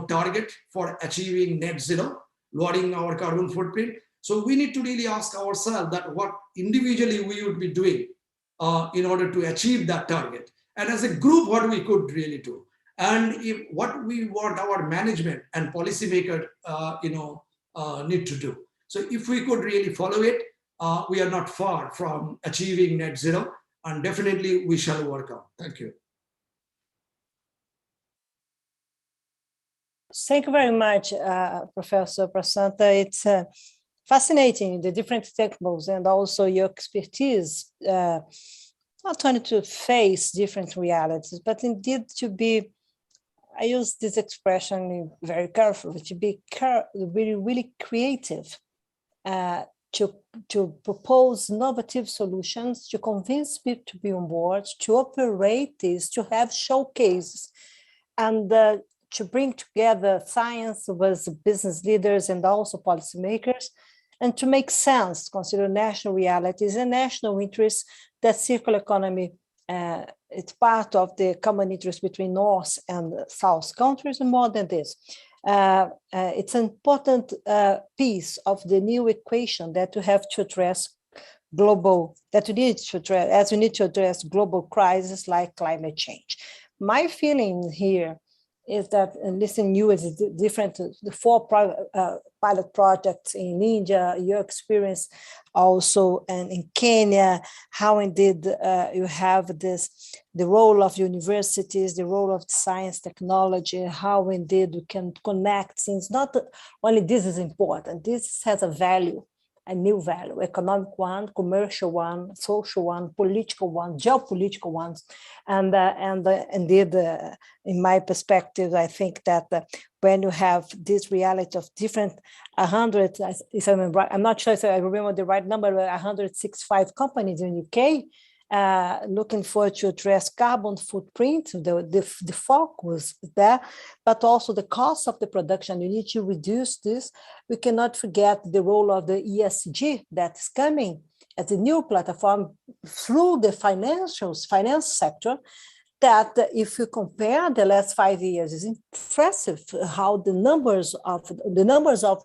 target for achieving net zero, lowering our carbon footprint. So we need to really ask ourselves that what individually we would be doing in order to achieve that target. And as a group, what we could really do. And if what we want our management and policymaker, need to do. So if we could really follow it, we are not far from achieving net zero, and definitely we shall work on. Thank you. Thank you very much, Professor Prasanta. It's fascinating, the different technicals and also your expertise, not only to face different realities, but indeed to be, I use this expression very carefully, to be really creative, to propose innovative solutions, to convince people to be on board, to operate this, to have showcases, and to bring together science with business leaders and also policymakers, and to make sense, consider national realities and national interests. That circular economy, it's part of the common interest between North and South countries, and more than this. It's an important piece of the new equation that we have to address global, that we need to address, as we need to address global crises like climate change. My feeling here is that, and listening you is different, the 4 pilot projects in India, your experience also, and in Kenya, how indeed you have this, the role of universities, the role of science, technology, how indeed we can connect things. Not only this is important, this has a value, a new value, economic one, commercial one, social one, political one, geopolitical ones. And indeed, in my perspective, I think that when you have this reality of different 100, if I remember, I'm not sure if I remember the right number, 165 companies in UK, looking forward to address carbon footprint, the focus there, but also the cost of the production. You need to reduce this. We cannot forget the role of the ESG that is coming as a new platform through the finance sector, that if you compare the last 5 years, it's impressive how the numbers of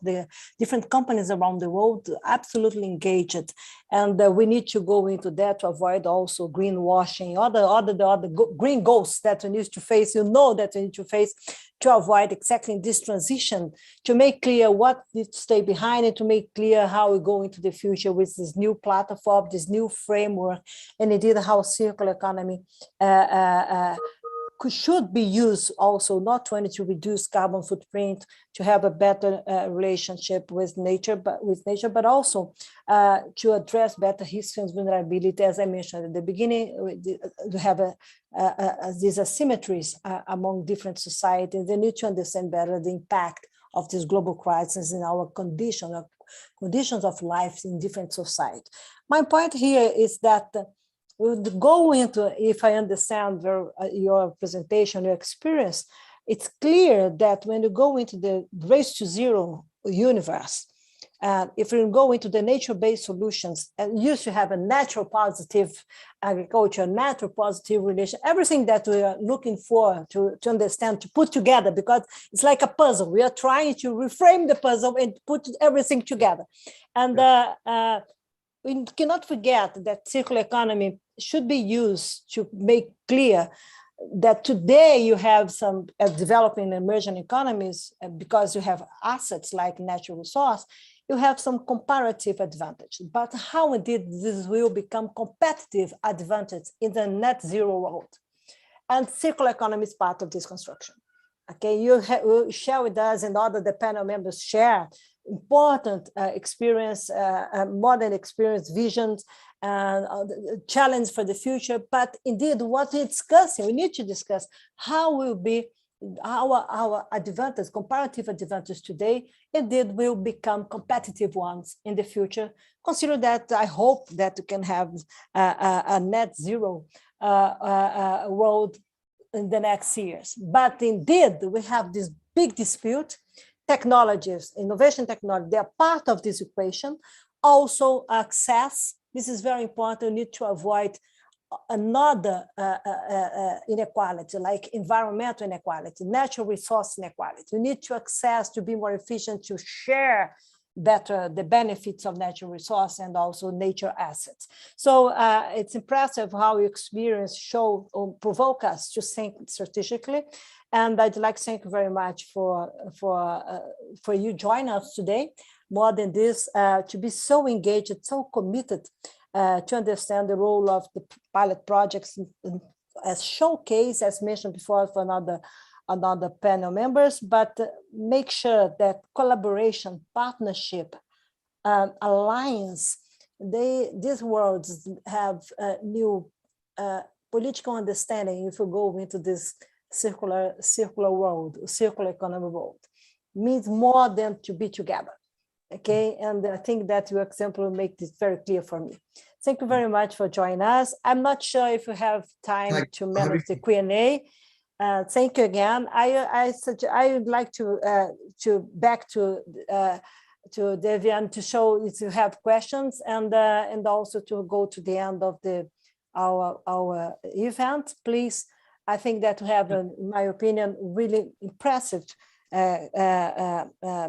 the different companies around the world absolutely engaged. And we need to go into that to avoid also greenwashing, other green goals that we need to face, that we need to face, to avoid exactly this transition, to make clear what needs to stay behind, and to make clear how we go into the future with this new platform, this new framework, and indeed how circular economy should be used also, not only to reduce carbon footprint, to have a better relationship with nature, but also to address better risks and vulnerability. As I mentioned at the beginning, we have these asymmetries among different societies. They need to understand better the impact of this global crisis in our conditions of life in different societies. My point here is that we'll go into, if I understand your presentation, your experience, it's clear that when you go into the race to zero universe, if you go into the nature-based solutions, and you should have a natural positive agriculture, natural positive relation, everything that we are looking for to understand, to put together, because it's like a puzzle. We are trying to reframe the puzzle and put everything together. And we cannot forget that circular economy should be used to make clear that today you have some developing emerging economies, because you have assets like natural resource, you have some comparative advantage. But how indeed this will become competitive advantage in the net zero world? And circular economy is part of this construction. Okay, you share with us, and all the panel members share important experience, modern experience, visions, and challenge for the future. But indeed, what we're discussing, we need to discuss how will be our advantage, comparative advantage today, indeed will become competitive ones in the future. Consider that I hope that we can have a net zero world in the next years. But indeed, we have this big dispute. Technologies, innovation technology, they are part of this equation. Also access, this is very important. We need to avoid another inequality, like environmental inequality, natural resource inequality. We need to access to be more efficient, to share better the benefits of natural resource and also nature assets. So it's impressive how your experience show or provoke us to think strategically. And I'd like to thank you very much for you joining us today. More than this, to be so engaged, so committed to understand the role of the pilot projects as showcase, as mentioned before, for another panel members, but make sure that collaboration, partnership, alliance, these worlds have new political understanding if we go into this circular world, circular economy world. Means more than to be together. Okay, and I think that your example will make this very clear for me. Thank you very much for joining us. I'm not sure if you have time to manage the Q&A. Thank you again. I would like to back to Devian to show if you have questions and also to go to the end of our event, please. I think that we have, in my opinion, really impressive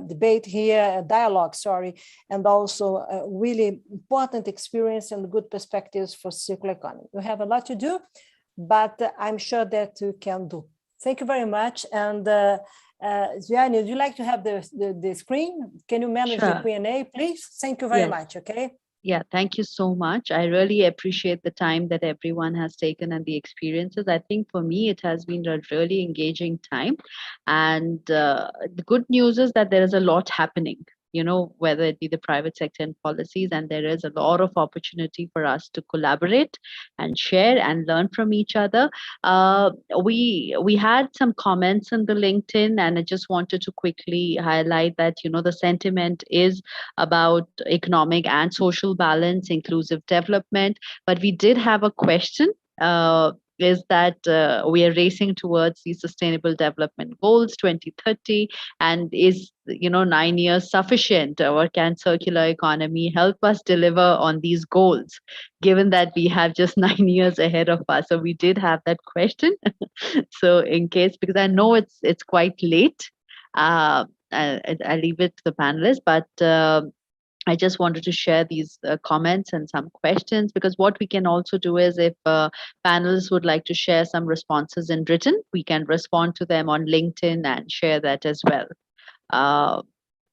debate here, dialogue, sorry, and also a really important experience and good perspectives for circular economy. We have a lot to do, but I'm sure that we can do. Thank you very much. And Zviani, would you like to have the screen? Can you manage the Q&A, please? Thank you very much, okay? Yeah, thank you so much. I really appreciate the time that everyone has taken and the experiences. I think for me, it has been a really engaging time. And the good news is that there is a lot happening, you know, whether it be the private sector and policies, and there is a lot of opportunity for us to collaborate and share and learn from each other. We had some comments on the LinkedIn, and I just wanted to quickly highlight that, you know, the sentiment is about economic and social balance, inclusive development. But we did have a question. Is that we are racing towards the Sustainable Development Goals 2030, and is 9 years sufficient, or can circular economy help us deliver on these goals, given that we have just 9 years ahead of us? So we did have that question. So in case, because I know it's quite late, I leave it to the panelists, but I just wanted to share these comments and some questions, because what we can also do is, if panelists would like to share some responses in written, we can respond to them on LinkedIn and share that as well.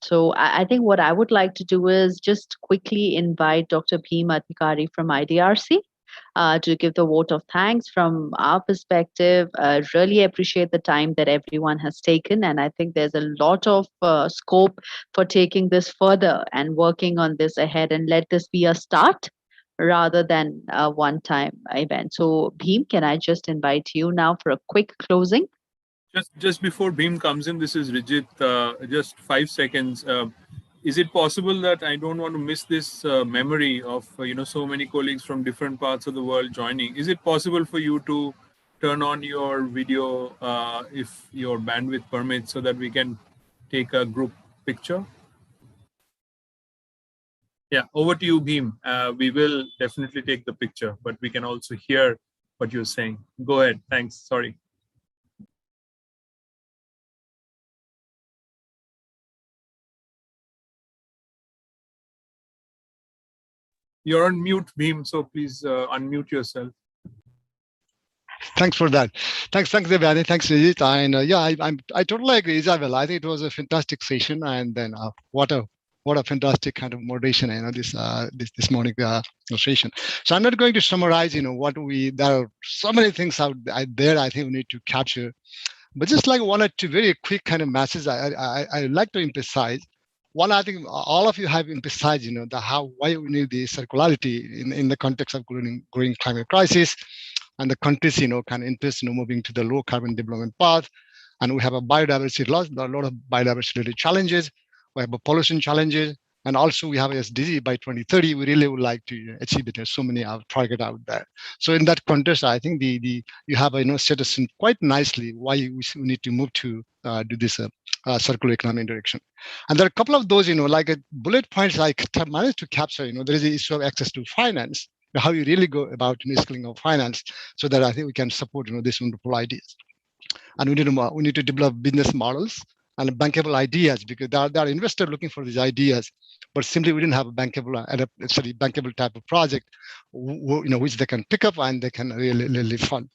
So I think what I would like to do is just quickly invite Dr. Bhim Adhikari from IDRC to give the vote of thanks from our perspective. Really appreciate the time that everyone has taken, and I think there's a lot of scope for taking this further and working on this ahead, and let this be a start rather than a one-time event. So Bhim, can I just invite you now for a quick closing? Just before Bhim comes in, this is Rijit. Just 5 seconds. Is it possible that I don't want to miss this memory of so many colleagues from different parts of the world joining? Is it possible for you to turn on your video if your bandwidth permits, so that we can take a group picture? Yeah, over to you, Bhim. We will definitely take the picture, but we can also hear what you're saying. Go ahead. Thanks. Sorry. You're on mute, Bhim, so please unmute yourself. Thanks for that. Thanks, Devyani. Thanks, Rijit. And I totally agree, Isabel. I think it was a fantastic session, and then what a fantastic kind of moderation, this morning session. So I'm not going to summarize, there are so many things out there I think we need to capture, but just like one or two very quick kind of messages I like to emphasize. One, I think all of you have emphasized, why we need the circularity in the context of growing climate crisis, and the countries, can interest, moving to the low carbon development path. And we have a biodiversity loss, a lot of biodiversity challenges. We have a pollution challenges, and also we have SDG by 2030. We really would like to achieve it. There's so many targets out there. So in that context, I think you have set us in quite nicely why we need to move to do this circular economy direction. And there are a couple of those, like bullet points I managed to capture. There is the issue of access to finance, how you really go about scaling of finance, so that I think we can support these wonderful ideas. And we need to develop business models and bankable ideas, because there are investors looking for these ideas, but simply we didn't have a bankable type of project, which they can pick up and they can really fund.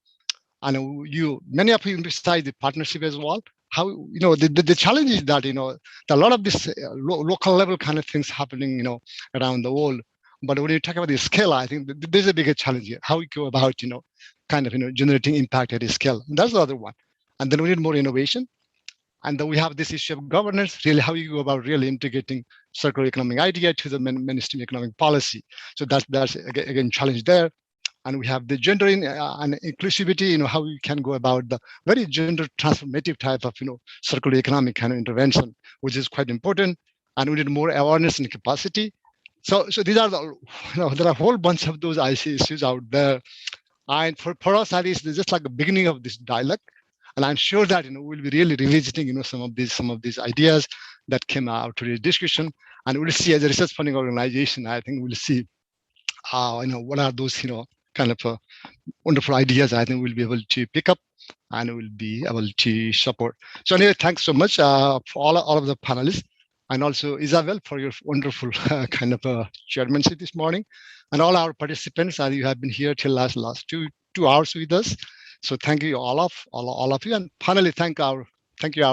And many of you emphasize the partnership as well. How the challenge is that a lot of this local level kind of things happening around the world. But when you talk about the scale, I think there's a bigger challenge here. How we go about generating impact at a scale. And that's the other one. And then we need more innovation. And then we have this issue of governance, really how you go about really integrating circular economic idea to the mainstream economic policy. So that's again challenge there. And we have the gender and inclusivity, how we can go about the very gender transformative type of, circular economic kind of intervention, which is quite important. And we need more awareness and capacity. So these are there are a whole bunch of those issues out there. And for us, at least, it's just like the beginning of this dialogue. And I'm sure that we'll be really revisiting some of these ideas that came out to the discussion, and we'll see as a research funding organization. I think we'll see what are those kind of wonderful ideas. I think we'll be able to pick up and we'll be able to support. So anyway, thanks so much for all of the panelists, and also Isabel for your wonderful kind of chairmanship this morning, and all our participants. You have been here till last 2 hours with us. So thank you all of you, and finally thank you our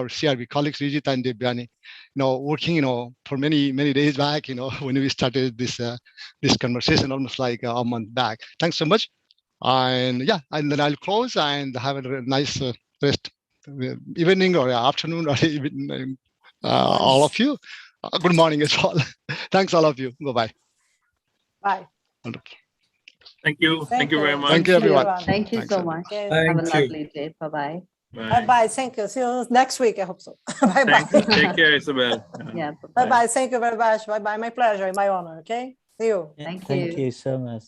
CRB colleagues Rijit and Devyani, working for many days back, when we started this conversation almost like a month back. Thanks so much, and and then I'll close and have a nice rest evening or afternoon or evening, all of you. Good morning as well. Thanks all of you. Bye. Bye. Wonderful. Thank you. Thank you very much. Thank you, everyone. Thank you Thanks, so everyone. much. Okay. Have a Thank you. lovely day. Bye-bye. Bye-bye. Thank you. See you next week, I hope so. Bye-bye. Take care, Isabel. Yeah. Bye-bye. Bye-bye. Thank you very much. Bye-bye. My pleasure, my honor. Okay. See you. Thank Thank you. you so much.